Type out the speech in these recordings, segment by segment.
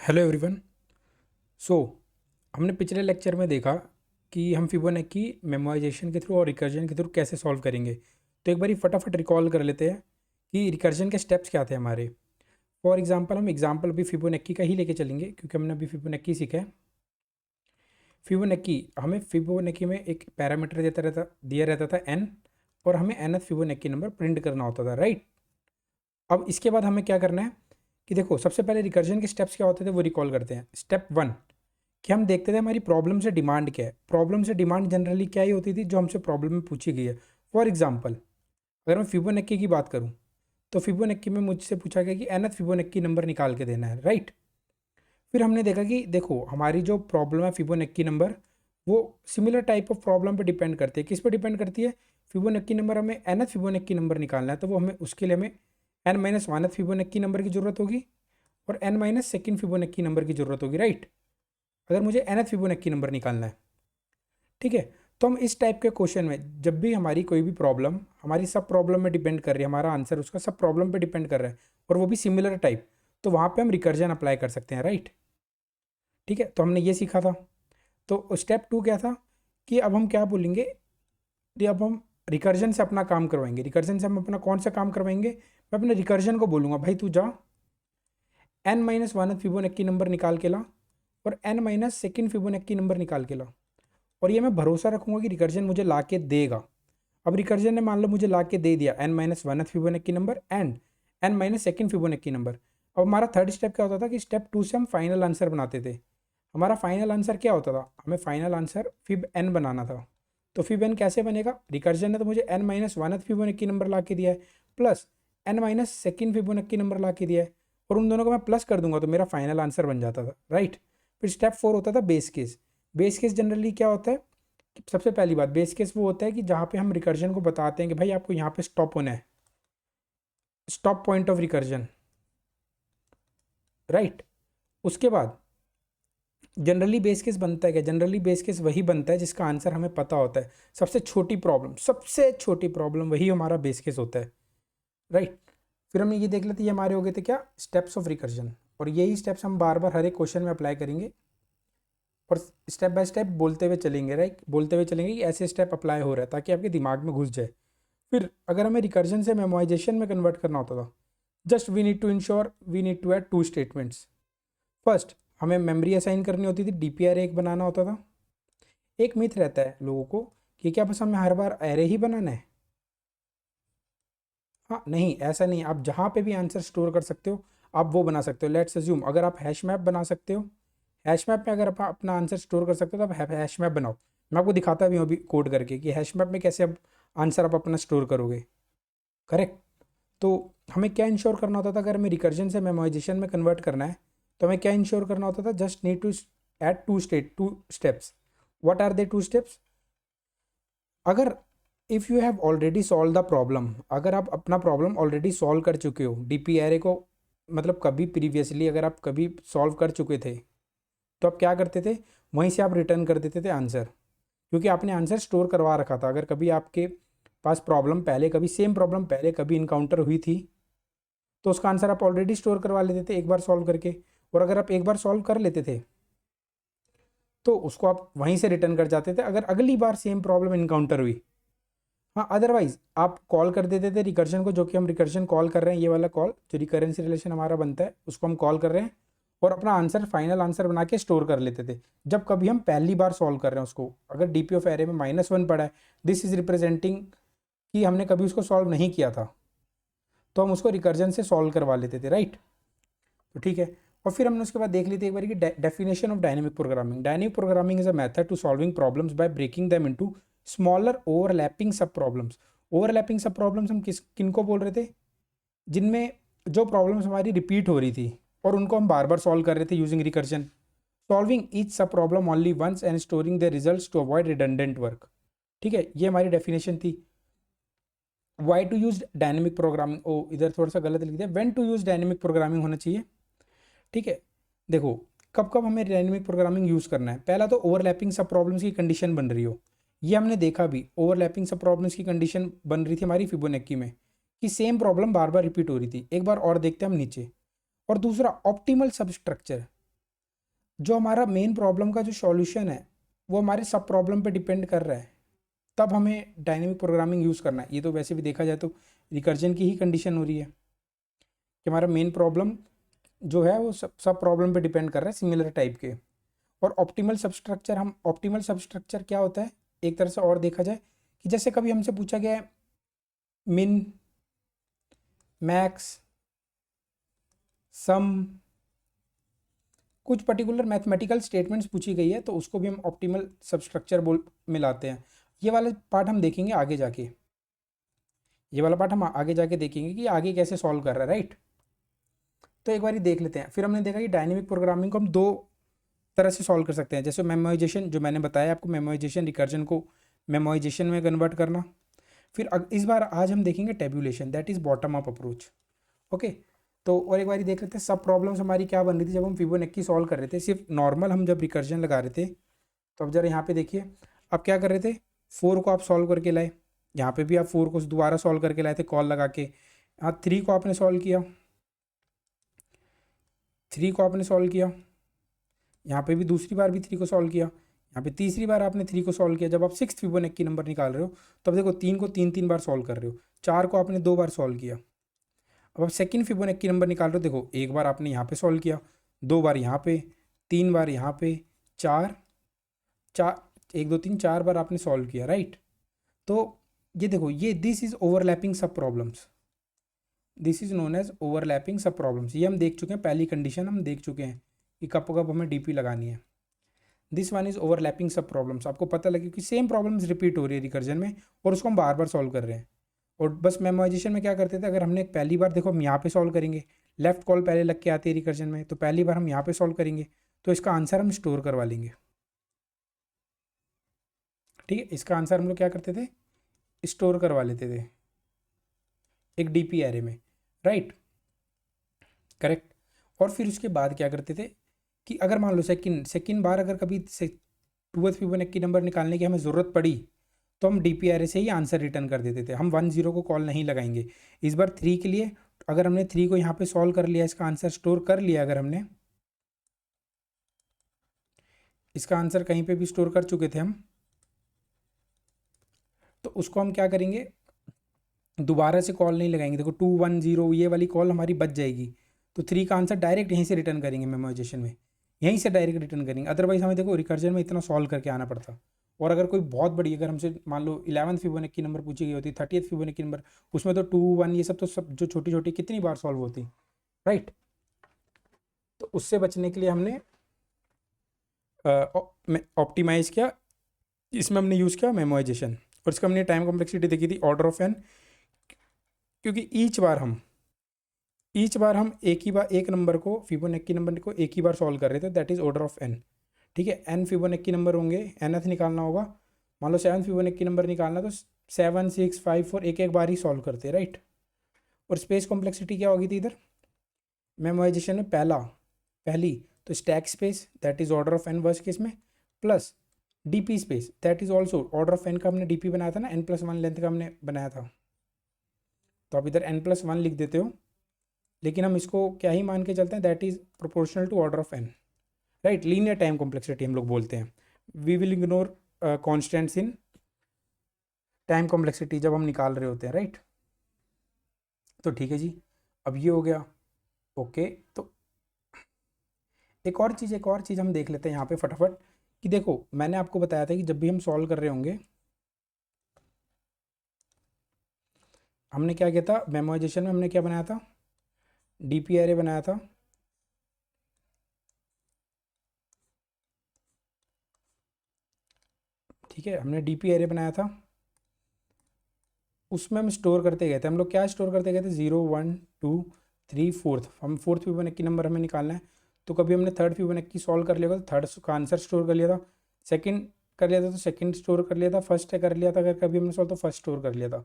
Hello everyone. सो हमने पिछले lecture में देखा कि हम फिबोनाची मेमोराइजेशन के थ्रू और रिकर्जन के थ्रू कैसे सॉल्व करेंगे। तो एक बारी फटाफट रिकॉल कर लेते हैं कि रिकर्जन के स्टेप्स क्या थे हमारे। फॉर एग्जांपल हम एग्जांपल अभी फिबोनाची का ही लेके चलेंगे क्योंकि हमने अभी फिबोनाची सीखा है। फिबोनाची हमें फिबोनाची में एक पैरामीटर दिया रहता था एन, और हमें nth फिबोनाची नंबर प्रिंट करना होता था, राइट। अब इसके बाद हमें क्या करना है कि देखो, सबसे पहले रिकर्जन के स्टेप्स क्या होते थे वो रिकॉल करते हैं। स्टेप वन कि हम देखते थे हमारी प्रॉब्लम से डिमांड क्या है। प्रॉब्लम से डिमांड जनरली क्या ही होती थी, जो हमसे प्रॉब्लम में पूछी गई है। फॉर एग्जांपल अगर मैं फिबोनाची की बात करूं तो फिबोनाची में मुझसे पूछा गया कि nth फिबोनाची नंबर निकाल के देना है, राइट। फिर हमने देखा कि देखो हमारी जो प्रॉब्लम है फिबोनाची नंबर, वो सिमिलर टाइप ऑफ प्रॉब्लम पे डिपेंड करती है। किस पे डिपेंड करती है? फिबोनाची नंबर, हमें nth फिबोनाची नंबर निकालना है तो वो हमें उसके लिए हमें n-1th फिबोनाची नंबर की जरूरत होगी और n-2nd फिबोनाची नंबर की जरूरत होगी, राइट। अगर मुझे nth फिबोनाची नंबर निकालना है, ठीक है। तो हम इस टाइप के क्वेश्चन में जब भी हमारी कोई भी प्रॉब्लम हमारी सब प्रॉब्लम में डिपेंड कर रही है, हमारा आंसर उसका सब प्रॉब्लम पे डिपेंड कर रहा है और वो भी सिमिलर टाइप, तो वहाँ पे हम रिकर्जन अप्लाई कर सकते हैं, राइट। ठीक है, तो हमने ये सीखा था। तो स्टेप टू क्या था कि अब हम क्या बोलेंगे कि अब हम रिकर्जन से अपना काम करवाएंगे। रिकर्जन से हम अपना कौन सा काम करवाएंगे? मैं अपने रिकर्जन को बोलूँगा, भाई तू जा n-1th फिबोनाची नंबर निकाल के ला और n-2nd फिबोनाची नंबर निकाल के ला, और ये मैं भरोसा रखूंगा कि रिकर्जन मुझे ला के देगा। अब रिकर्जन ने मान लो मुझे ला के दे दिया n-1th Fibonacci number and n-2nd Fibonacci number. अब हमारा थर्ड स्टेप क्या होता था कि स्टेप टू से हम फाइनल आंसर बनाते थे। हमारा फाइनल आंसर क्या होता था? हमें फाइनल आंसर फिब n बनाना था। तो फिब n कैसे बनेगा? रिकर्जन ने तो मुझे n-1th फिबोनाची नंबर ला के दिया है प्लस n-2nd फिबोनाची नंबर ला के दिया है, और उन दोनों को मैं प्लस कर दूंगा तो मेरा फाइनल आंसर बन जाता था, राइट। फिर स्टेप फोर होता था base case. Base case generally क्या होता है कि सबसे पहली बात, बेस केस वो होता है कि जहाँ पे हम रिकर्जन को बताते हैं कि भाई आपको यहाँ पे स्टॉप होना है, stop point of recursion, right. उसके बाद जनरली बेस केस बनता है क्या? जनरली बेस केस वही बनता है जिसका आंसर हमें पता होता है। सबसे छोटी प्रॉब्लम वही हमारा बेस केस होता है, राइट। फिर हमने ये देख लेते ये हमारे हो गए थे क्या? Steps of recursion. और यही स्टेप्स हम बार बार हर एक क्वेश्चन में अप्लाई करेंगे और स्टेप बाय स्टेप बोलते हुए चलेंगे, राइट। बोलते हुए चलेंगे कि ऐसे स्टेप अप्लाई हो रहा है ताकि आपके दिमाग में घुस जाए। फिर अगर हमें रिकर्जन से मेमोराइजेशन में कन्वर्ट करना होता था, just we need to add two statements. First हमें मेमोरी असाइन करनी होती थी, डीपीआर एक बनाना होता था। एक मिथ रहता है लोगों को कि क्या बस हमें हर बार एरे ही बनाना है। हाँ नहीं, ऐसा नहीं। आप जहाँ पे भी आंसर स्टोर कर सकते हो आप वो बना सकते हो। लेट्स अज्यूम अगर आप हैश मैप बना सकते हो, हैश मैप में अगर आप अपना आंसर स्टोर कर सकते हो तो आप हैश मैप बनाओ। मैं आपको दिखाता भी हूँ अभी कोड करके कि हैश मैप में कैसे आप आंसर आप अपना स्टोर करोगे, करेक्ट। तो हमें क्या इंश्योर करना होता था? अगर हमें रिकर्जन से मेमोराइजेशन में कन्वर्ट करना है तो हमें क्या इंश्योर करना होता था? Just need to add two steps. What are they two steps? अगर if you have already solve the problem, अगर आप अपना प्रॉब्लम ऑलरेडी सॉल्व कर चुके हो डीपी एरे को, मतलब कभी प्रीवियसली अगर आप कभी सॉल्व कर चुके थे तो आप क्या करते थे? वहीं से आप रिटर्न कर देते थे आंसर, क्योंकि आपने आंसर स्टोर करवा रखा था। अगर कभी आपके पास प्रॉब्लम पहले कभी सेम प्रॉब्लम पहले कभी इनकाउंटर हुई थी तो उसका आंसर आप ऑलरेडी स्टोर करवा लेते थे एक बार सॉल्व करके। और अगर आप एक बार सॉल्व कर लेते थे तो उसको आप वहीं से रिटर्न कर जाते थे अगर अगली बार सेम प्रॉब्लम इनकाउंटर हुई। हाँ, अदरवाइज आप कॉल कर देते थे रिकर्जन को, जो कि हम रिकर्जन कॉल कर रहे हैं, ये वाला कॉल जो रिकरेंसी रिलेशन हमारा बनता है उसको हम कॉल कर रहे हैं, और अपना आंसर फाइनल आंसर बना के स्टोर कर लेते थे। जब कभी हम पहली बार सॉल्व कर रहे हैं उसको, अगर डीपी ऑफ एरे में -1 पड़ा है, दिस इज रिप्रेजेंटिंग कि हमने कभी उसको सॉल्व नहीं किया था, तो हम उसको रिकर्जन से सॉल्व करवा लेते थे, राइट। तो ठीक है। और फिर हमने उसके बाद देख ली थी एक बार कि definition of dynamic programming. Dynamic programming is a method to solving problems by breaking them into smaller overlapping sub problems. Overlapping sub problems हम किन को बोल रहे थे? जिनमें जो प्रॉब्लम्स हमारी रिपीट हो रही थी और उनको हम बार बार सॉल्व कर रहे थे using recursion. Solving each sub problem only once and storing the results to avoid redundant work. ठीक है, ये हमारी डेफिनेशन थी। Why to use dynamic programming, ओ इधर थोड़ा सा गलत लिख दिया, when to use dynamic programming होना चाहिए। ठीक है, देखो कब कब हमें डायनेमिक प्रोग्रामिंग यूज़ करना है। पहला तो ओवरलैपिंग सब प्रॉब्लम्स की कंडीशन बन रही हो, ये हमने देखा भी। ओवरलैपिंग सब प्रॉब्लम्स की कंडीशन बन रही थी हमारी फिबोनाची में कि सेम प्रॉब्लम बार बार रिपीट हो रही थी। एक बार और देखते हैं हम नीचे। और दूसरा ऑप्टिमल सब स्ट्रक्चर, जो हमारा मेन प्रॉब्लम का जो सॉल्यूशन है वो हमारे सब प्रॉब्लम पे डिपेंड कर रहा है, तब हमें डायनेमिक प्रोग्रामिंग यूज़ करना है। ये तो वैसे भी देखा जाए तो रिकर्जन की ही कंडीशन हो रही है कि हमारा मेन प्रॉब्लम जो है वो सब सब प्रॉब्लम पे डिपेंड कर रहा है सिमिलर टाइप के। और ऑप्टिमल सबस्ट्रक्चर क्या होता है, एक तरह से और देखा जाए कि जैसे कभी हमसे पूछा गया है मिन, मैक्स, सम, कुछ पर्टिकुलर मैथमेटिकल स्टेटमेंट्स पूछी गई है तो उसको भी हम ऑप्टिमल सबस्ट्रक्चर बोल मिलाते हैं। ये वाला पार्ट हम देखेंगे आगे जाके, ये वाला पार्ट हम आगे जाके देखेंगे कि आगे कैसे सॉल्व कर रहा है, राइट। तो एक बार देख लेते हैं। फिर हमने देखा कि डायनेमिक प्रोग्रामिंग को हम दो तरह से सॉल्व कर सकते हैं, जैसे मेमोराइजेशन, जो मैंने बताया आपको, मेमोराइजेशन, रिकर्जन को मेमोराइजेशन में कन्वर्ट करना। फिर इस बार आज हम देखेंगे tabulation, that is bottom up approach. Okay, तो और एक बार देख लेते हैं सब प्रॉब्लम्स हमारी क्या बन रही थी जब हम फिबोनाची सॉल्व कर रहे थे, सिर्फ नॉर्मल हम जब रिकर्जन लगा रहे थे। तो अब जरा यहाँ पे देखिए, अब क्या कर रहे थे, 4 को आप सॉल्व करके लाए, यहाँ पे भी आप 4 को दोबारा सॉल्व करके लाए थे कॉल लगा के। यहाँ 3 को आपने सॉल्व किया, 3 को आपने सॉल्व किया, यहाँ पे भी दूसरी बार भी 3 को सॉल्व किया, यहाँ पे तीसरी बार आपने 3 को सॉल्व किया। जब आप 6th फिबोनाची नंबर निकाल रहे हो तब देखो 3 को 3 बार सॉल्व कर रहे हो, 4 को आपने 2 बार सॉल्व किया। अब आप सेकंड फिबोनाची नंबर निकाल रहे हो, देखो एक बार आपने यहाँ पे सॉल्व किया, 2 बार यहाँ पे, 3 बार यहाँ पे, चार चार 1 2 3 4 बार आपने सॉल्व किया, राइट। तो ये देखो, ये this is overlapping sub problems, this is known as overlapping sub problems. ये हम देख चुके हैं, पहली कंडीशन हम देख चुके हैं कि कब कब हमें डीपी लगानी है। This one is overlapping sub problems, आपको पता लगे कि सेम प्रॉब्लम्स रिपीट हो रही है रिकर्जन में और उसको हम बार बार सॉल्व कर रहे हैं। और बस मेमोराइजेशन में क्या करते थे, अगर हमने पहली बार, देखो हम यहाँ पे सॉल्व करेंगे, लेफ्ट कॉल पहले लग के आती है रिकर्जन में, तो पहली बार हम यहाँ पे सॉल्व करेंगे तो इसका आंसर हम स्टोर करवा लेंगे। ठीक है, इसका आंसर हम लोग क्या करते थे, स्टोर करवा लेते थे एक डीपी एरे में, राइट, करेक्ट। और फिर उसके बाद क्या करते थे कि अगर मान लो सेकंड बार अगर कभी से 2th फिबोनाची नंबर निकालने की हमें ज़रूरत पड़ी तो हम डीपी एरे से ही आंसर रिटर्न कर देते थे, हम 1 0 को कॉल नहीं लगाएंगे। इस बार 3 के लिए अगर हमने 3 को यहाँ पे सॉल्व कर लिया, इसका आंसर स्टोर कर लिया, अगर हमने इसका आंसर कहीं पे भी स्टोर कर चुके थे हम, तो उसको हम क्या करेंगे, दोबारा से कॉल नहीं लगाएंगे। देखो 2 1 0 ये वाली कॉल हमारी बच जाएगी, तो 3 का आंसर डायरेक्ट यहीं से रिटर्न करेंगे मेमोराइजेशन में, यहीं से डायरेक्ट रिटर्न करेंगे। अदरवाइज हमें देखो रिकर्जन में इतना सॉल्व करके आना पड़ता। और अगर कोई बहुत बड़ी, अगर हमसे मान लो 11th फिबोनाची नंबर पूछी गई होती, 30th फिबोनाची नंबर, उसमें तो 2 1 ये सब तो सब जो छोटी छोटी कितनी बार सॉल्व होती, राइट। तो उससे बचने के लिए हमने ऑप्टिमाइज किया, इसमें हमने यूज़ किया मेमोराइजेशन। और इसका हमने टाइम कॉम्प्लेक्सिटी देखी थी ऑर्डर ऑफ एन, क्योंकि ईच बार हम एक नंबर को, फिबोनाची नंबर को एक ही बार सॉल्व कर रहे थे, that is order of n. ठीक है, एन फिबोनाची नंबर होंगे, एनथ निकालना होगा, मान लो 7th फिबोनाची नंबर निकालना, तो 7 6 5 4 एक एक बार ही सॉल्व करते हैं, राइट। और स्पेस कॉम्प्लेक्सिटी क्या होगी थी इधर मेमोराइजेशन में, पहली तो stack space, that is order of N worst case में, plus DP space, that is also order of N का हमने डीपी बनाया था ना, n+1 लेंथ का हमने बनाया था, तो आप इधर n+1 लिख देते हो, लेकिन हम इसको क्या ही मान के चलते हैं, that is proportional to order of n, right. Linear time complexity हम लोग बोलते हैं। We will ignore constants in time complexity जब हम निकाल रहे होते हैं, राइट। तो ठीक है जी, अब ये हो गया, ओके। तो एक और चीज़ हम देख लेते हैं यहाँ पे फटाफट, कि देखो मैंने आपको बताया था कि जब भी हम सॉल्व कर रहे होंगे, हमने क्या किया था मेमोराइजेशन में, हमने क्या बनाया था, डीपी एरे बनाया था, ठीक है, हमने डीपी एरे बनाया था, उसमें हम स्टोर करते गए थे। हम लोग क्या स्टोर करते गए थे, 0 1 2 3 4th, हम 4th फिबोनाची नंबर हमें निकालना है, तो कभी हमने 3rd फिबोनाची सॉल्व कर लिया तो 3rd का आंसर स्टोर कर लिया था, सेकंड कर लिया था तो सेकंड स्टोर कर लिया था, फर्स्ट कर लिया था, अगर कभी हमने सॉल्व तो फर्स्ट स्टोर कर लिया था।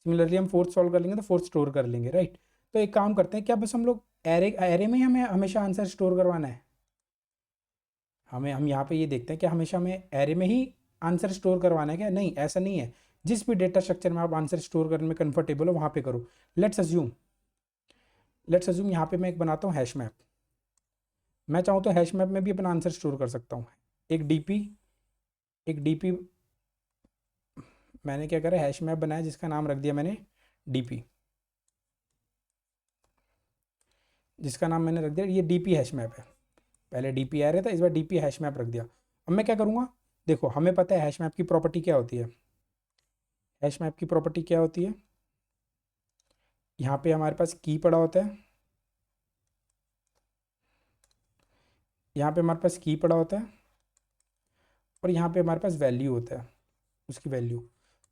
सिमिलरली हम 4th सॉल्व कर लेंगे तो 4th स्टोर कर लेंगे, राइट। तो एक काम करते हैं, क्या बस हम लोग एरे एरे में ही हमें हमेशा आंसर स्टोर करवाना है, हम यहाँ पे ये देखते हैं कि हमेशा हमें एरे में ही आंसर स्टोर करवाना है क्या, नहीं ऐसा नहीं है, जिस भी डेटा स्ट्रक्चर में आप आंसर स्टोर करने में कंफर्टेबल हो वहाँ पे करो। लेट्स अज्यूम यहाँ पे मैं एक बनाता हूँ हैश मैप, मैं चाहूँ तो हैश मैप में भी अपना आंसर स्टोर कर सकता हूँ। एक डीपी मैंने क्या करा, हैश मैप बनाया जिसका नाम रख दिया मैंने डीपी, जिसका नाम मैंने रख दिया ये डीपी हैश मैप है। पहले डीपी आ रहा था, इस बार डीपी हैश मैप रख दिया। अब मैं क्या करूँगा, देखो हमें पता है हैश मैप की प्रॉपर्टी क्या होती है। हैश मैप की प्रॉपर्टी क्या होती है, यहाँ पे हमारे पास की पड़ा होता है, यहाँ पे हमारे पास की पड़ा होता है, और यहाँ पे हमारे पास वैल्यू होता है, उसकी वैल्यू।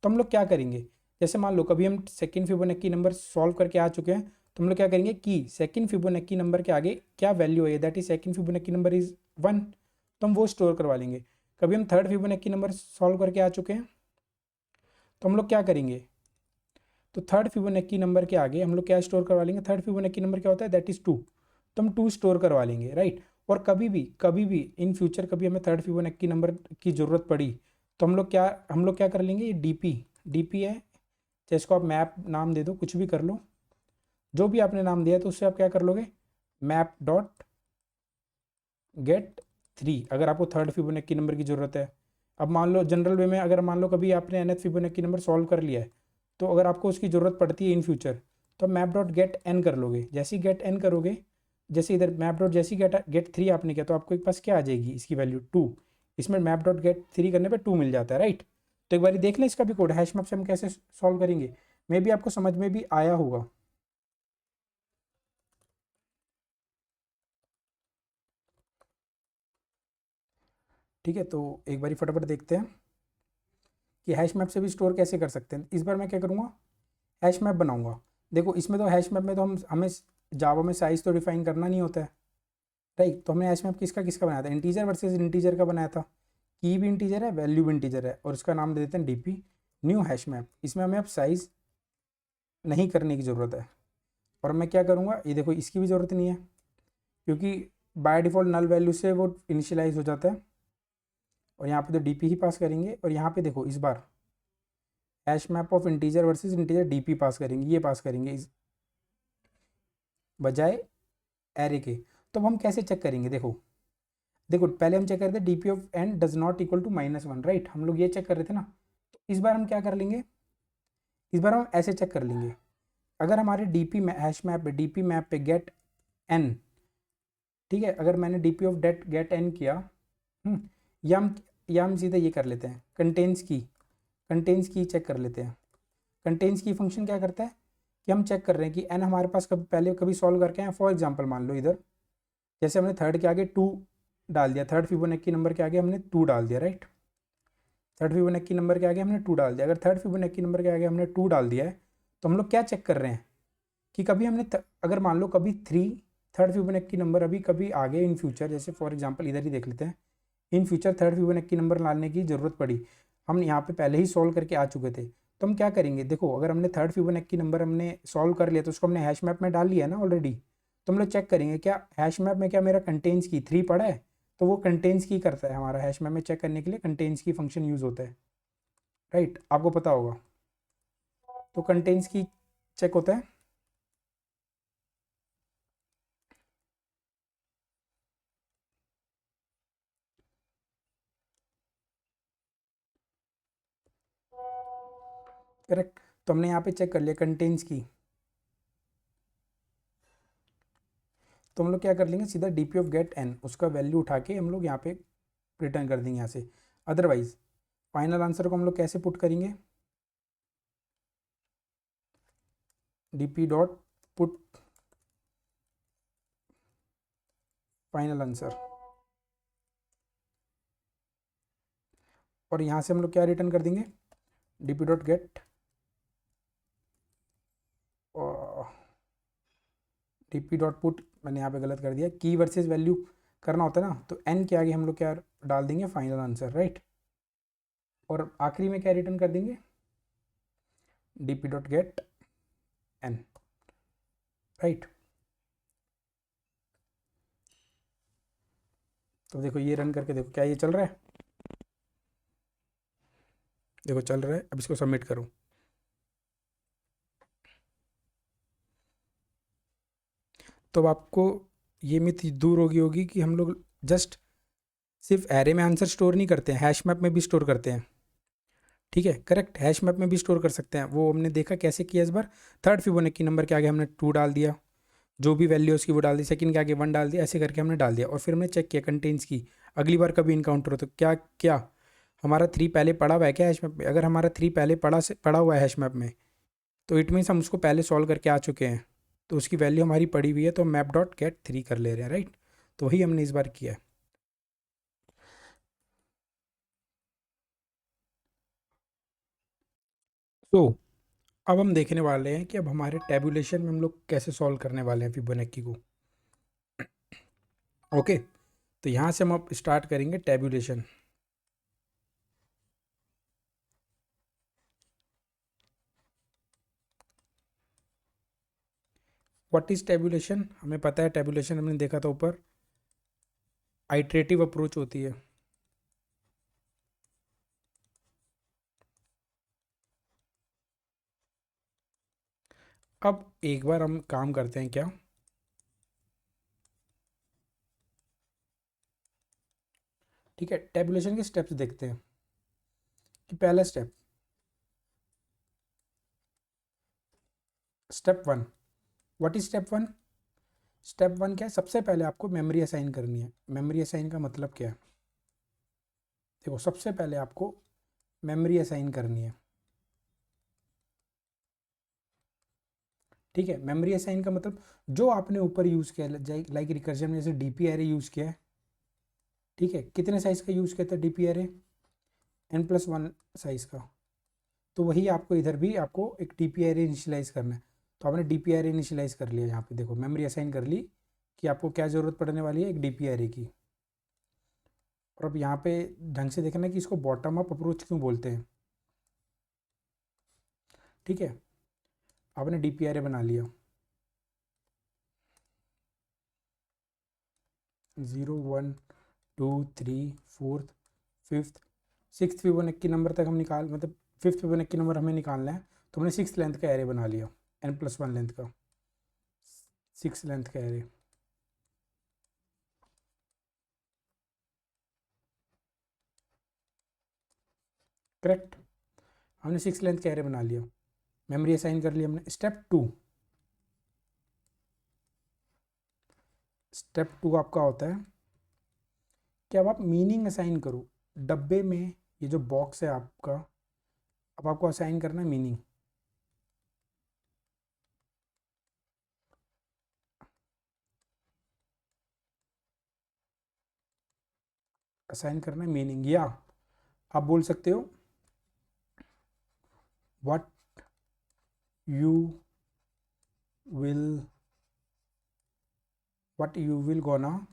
तो हम लोग क्या करेंगे, जैसे मान लो कभी हम सेकंड फिबोनाची नंबर सॉल्व करके आ चुके हैं, तो हम लोग क्या करेंगे कि सेकंड फिबोनाची नंबर के आगे क्या वैल्यू है, that is second Fibonacci number is 1, तो हम वो स्टोर करवा लेंगे। कभी हम थर्ड फिबोनाची नंबर सॉल्व करके आ चुके हैं, तो हम लोग क्या करेंगे, तो थर्ड फिबोनाची नंबर के आगे हम लोग क्या स्टोर करवा लेंगे, थर्ड फिबोनाची नंबर क्या होता है, दैट इज 2, तो हम 2 स्टोर करवा लेंगे, राइट। और कभी भी इन फ्यूचर कभी हमें थर्ड फिबोनाची नंबर की ज़रूरत पड़ी, तो हम लोग क्या कर लेंगे, ये डीपी डीपी है, चाहे इसको आप मैप नाम दे दो, कुछ भी कर लो, जो भी आपने नाम दिया है, तो उससे आप क्या कर लोगे, मैप डॉट गेट 3, अगर आपको थर्ड फिबोनाची नंबर की ज़रूरत है। अब मान लो जनरल वे में, अगर मान लो कभी आपने एनथ फिबोनाची नंबर सॉल्व कर लिया है, तो अगर आपको उसकी ज़रूरत पड़ती है इन फ्यूचर, तो मैप डॉट गेट एन कर लोगे। जैसे ही गेट एन करोगे, जैसे इधर मैप डॉट जैसे गेट गेट 3 आपने किया, तो आपको एक पास क्या आ जाएगी, इसकी वैल्यू 2। इसमें मैप डॉट गेट 3 करने पर 2 मिल जाता है, राइट। तो एक बार देख लें इसका भी कोड, हैश मैप से हम कैसे सॉल्व करेंगे, मे बी आपको समझ में भी आया होगा। ठीक है, तो एक बार फटाफट देखते हैं कि हैश मैप से भी स्टोर कैसे कर सकते हैं। इस बार मैं क्या करूँगा, हैश मैप बनाऊंगा। देखो इसमें तो हैश मैप में तो हमें जावा में साइज़ तो डिफाइन करना नहीं होता है, राइट। तो हमने हैश मैप किसका किसका बनाया था, इंटीजर वर्सेस इंटीजर का बनाया था। की भी इंटीजर है, वैल्यू भी इंटीजर है, और इसका नाम दे देते हैं डीपी न्यू हैश मैप। इसमें हमें अब साइज़ नहीं करने की ज़रूरत है। और मैं क्या करूँगा, ये देखो इसकी भी ज़रूरत नहीं है, क्योंकि बाय डिफ़ॉल्ट नल वैल्यू से वो इनिशियलाइज हो जाता है। और यहाँ पे तो डीपी ही पास करेंगे, और यहाँ पे देखो इस बार hash map of integer versus integer DP pass करेंगे, ये पास करेंगे इस बजाय एरे के। तो अब हम कैसे चेक करेंगे, देखो देखो पहले हम चेक कर रहे थे DP of n does not equal to -1, right, हम लोग ये चेक कर रहे थे ना। तो इस बार हम क्या कर लेंगे, इस बार हम ऐसे चेक कर लेंगे, अगर हमारे डीपी हैश मैप पे डीपी मैप पे गेट एन, ठीक है, अगर मैंने DP of that get n किया, हम्म, या हम सीधे ये कर लेते हैं, कंटेंस की चेक कर लेते हैं। कंटेंस की फंक्शन क्या करता है कि हम चेक कर रहे हैं कि एन हमारे पास कभी पहले कभी सॉल्व करके आए। फॉर एग्जांपल मान लो इधर जैसे हमने थर्ड के आगे 2 डाल दिया, थर्ड फिबोनाची नंबर के आगे हमने 2 डाल दिया, राइट। थर्ड फिबोनाची नंबर के आगे हमने 2 डाल दिया। अगर थर्ड फिबोनाची नंबर के आगे हमने 2 डाल दिया है, तो हम लोग क्या चेक कर रहे हैं कि कभी हमने अगर मान लो कभी 3 थर्ड फिबोनाची नंबर अभी कभी आगे इन फ्यूचर, जैसे फॉर एग्जांपल इधर ही देख लेते हैं, in future third Fibonacci number लाने की ज़रूरत पड़ी, हम यहाँ पे पहले ही सॉल्व करके आ चुके थे, तो हम क्या करेंगे, देखो अगर हमने थर्ड फिबोनाची नंबर हमने सॉल्व कर लिया, तो उसको हमने हैश मैप में डाल लिया है ना ऑलरेडी। तो हम लोग चेक करेंगे क्या हैश मैप में क्या मेरा कंटेन्स की 3 पड़ा है, तो वो कंटेन्स की करता है, हमारा हैश मैप में चेक करने के लिए कंटेन्स की फंक्शन यूज़ होता है, राइट, आपको पता होगा। तो कंटेन्स की चेक होता है। करेक्ट, तो हमने यहाँ पे चेक कर लिया कंटेन्स की। तो हम लोग क्या कर लेंगे, सीधा डीपी ऑफ गेट एन उसका वैल्यू उठा के हम लोग यहाँ पे रिटर्न कर देंगे यहाँ से। अदरवाइज फाइनल आंसर को हम लोग कैसे पुट करेंगे, DP dot put final answer, और यहाँ से हम लोग क्या रिटर्न कर देंगे, DP dot gate DP dot put, मैंने यहाँ पे गलत कर दिया, की वर्सेस वैल्यू करना होता है ना, तो एन के आगे हम लोग क्या डाल देंगे, फाइनल आंसर, राइट। और आखिरी में क्या रिटर्न कर देंगे, DP dot get an, right. तो देखो ये रन करके देखो क्या ये चल रहा है, देखो चल रहा है। अब इसको सबमिट करो। तो अब आपको ये मिथ दूर होगी कि हम लोग जस्ट सिर्फ एरे में आंसर स्टोर नहीं करते हैं, हैश मैप में भी स्टोर करते हैं। ठीक है, करेक्ट, हैश मैप में भी स्टोर कर सकते हैं। वो हमने देखा कैसे किया इस बार। थर्ड फिबोनाची नंबर के आगे हमने 2 डाल दिया, जो भी वैल्यू उसकी वो डाल दी, सेकंड के आगे 1 डाल दिया, ऐसे करके हमने डाल दिया। और फिर हमने चेक किया कंटेंट्स की, अगली बार कभी इनकाउंटर हो तो क्या क्या हमारा 3 पहले पड़ा हुआ है क्या हैश मैप में। अगर हमारा 3 पहले पड़ा हुआ है हैश मैप में, तो इट मीन्स हम उसको पहले सॉल्व करके आ चुके हैं, तो उसकी वैल्यू हमारी पड़ी हुई है, तो मैप डॉट गेट 3 कर ले रहे हैं, राइट। तो वही हमने इस बार किया है। तो अब हम देखने वाले हैं कि अब हमारे टेबुलेशन में हम लोग कैसे सॉल्व करने वाले हैं फिबोनाची को। ओके, तो यहाँ से हम अब स्टार्ट करेंगे टेबुलेशन। व्हाट इज टेबुलेशन, हमें पता है टेबुलेशन हमने देखा था ऊपर, आइट्रेटिव अप्रोच होती है। अब एक बार हम काम करते हैं क्या, ठीक है, टेबुलेशन के स्टेप्स देखते हैं। कि पहला step, step 1, what is step 1। Step 1 क्या है, सबसे पहले आपको मेमोरी असाइन करनी है। मेमोरी असाइन का मतलब क्या है, देखो सबसे पहले आपको मेमोरी असाइन करनी है। ठीक है, मेमोरी असाइन का मतलब जो आपने ऊपर यूज़ किया, लाइक रिकर्जन में जैसे डीपी एरे यूज़ किया है। ठीक है, कितने साइज़ का यूज़ किया था डीपी एरे, n+1 साइज़ का। तो वही आपको इधर भी आपको एक डीपी एरे इनिशियलाइज़ करना है। तो आपने डीपी एरे इनिशियलाइज़ कर लिया, यहाँ पे देखो मेमोरी असाइन कर ली कि आपको क्या ज़रूरत पड़ने वाली है, एक डीपी एरे की। और अब यहाँ पे ढंग से देखना कि इसको बॉटम अप अप्रोच क्यों बोलते हैं। ठीक है, आपने डीपी एरे बना लिया, 0 1 2 3 4 5 6 फिबोनाची नंबर तक हम निकाल, मतलब 5th फिबोनाची नंबर हमें निकालना है। तो हमने 6 लेंथ का एरे बना लिया, n+1 लेंथ का, 6 लेंथ का एरे। करेक्ट, हमने 6 लेंथ का एरे बना लिया, मेमोरी असाइन कर लिया हमने। स्टेप 2 आपका होता है कि अब आप मीनिंग असाइन करो डब्बे में। ये जो बॉक्स है आपका, अब आपको असाइन करना है मीनिंग। असाइन करना है मीनिंग, या आप बोल सकते हो what you will what you will gonna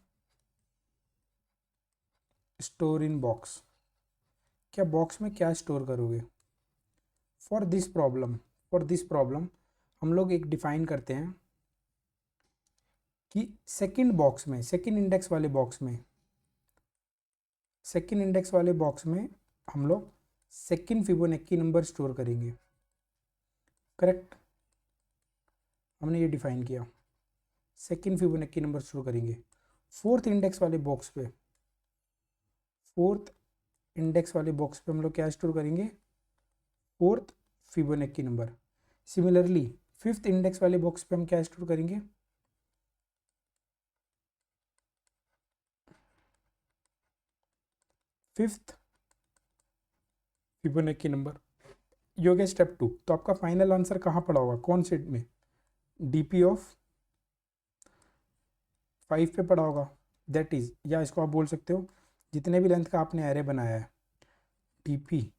store in box. क्या बॉक्स में क्या स्टोर करोगे। फॉर दिस प्रॉब्लम हम लोग एक डिफाइन करते हैं कि सेकंड इंडेक्स वाले बॉक्स में हम लोग सेकंड फिबोनाची नंबर स्टोर करेंगे। करेक्ट, हमने ये डिफाइन किया, सेकंड फिबोनाची नंबर स्टोर करेंगे। फोर्थ इंडेक्स वाले बॉक्स पे फोर्थ इंडेक्स वाले बॉक्स पे हम लोग क्या स्टोर करेंगे, fourth Fibonacci number. Similarly fifth index वाले बॉक्स पे हम क्या स्टोर करेंगे, फिफ्थ फिबोनाची नंबर। ये हो गया स्टेप 2। तो आपका फाइनल आंसर कहाँ पड़ा होगा, कौन से में, डीपी ऑफ 5 पे पड़ा होगा। दैट इज, या इसको आप बोल सकते हो जितने भी लेंथ का आपने एरे बनाया है, डीपी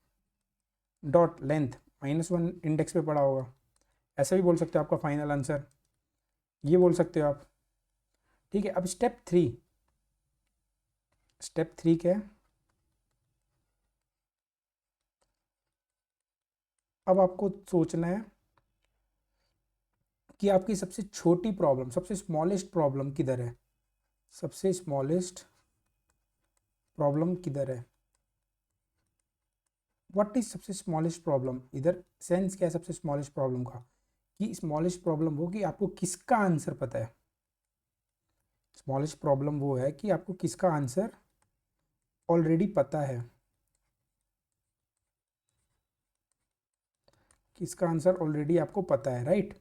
डॉट लेंथ -1 इंडेक्स पे पड़ा होगा। ऐसा भी बोल सकते हो आपका फाइनल आंसर, ये बोल सकते हो आप। ठीक है, अब स्टेप 3 क्या है, अब आपको सोचना है कि आपकी सबसे छोटी प्रॉब्लम, सबसे स्मॉलेस्ट प्रॉब्लम किधर है, सबसे स्मॉलेस्ट प्रॉब्लम किधर है। व्हाट इज सबसे स्मॉलेस्ट प्रॉब्लम, इधर सेंस क्या है सबसे स्मॉलेस्ट प्रॉब्लम का, कि स्मॉलेस्ट प्रॉब्लम हो कि आपको किसका आंसर पता है। स्मॉलेस्ट प्रॉब्लम वो है कि आपको किसका आंसर ऑलरेडी पता है, किसका आंसर ऑलरेडी आपको पता है, राइट।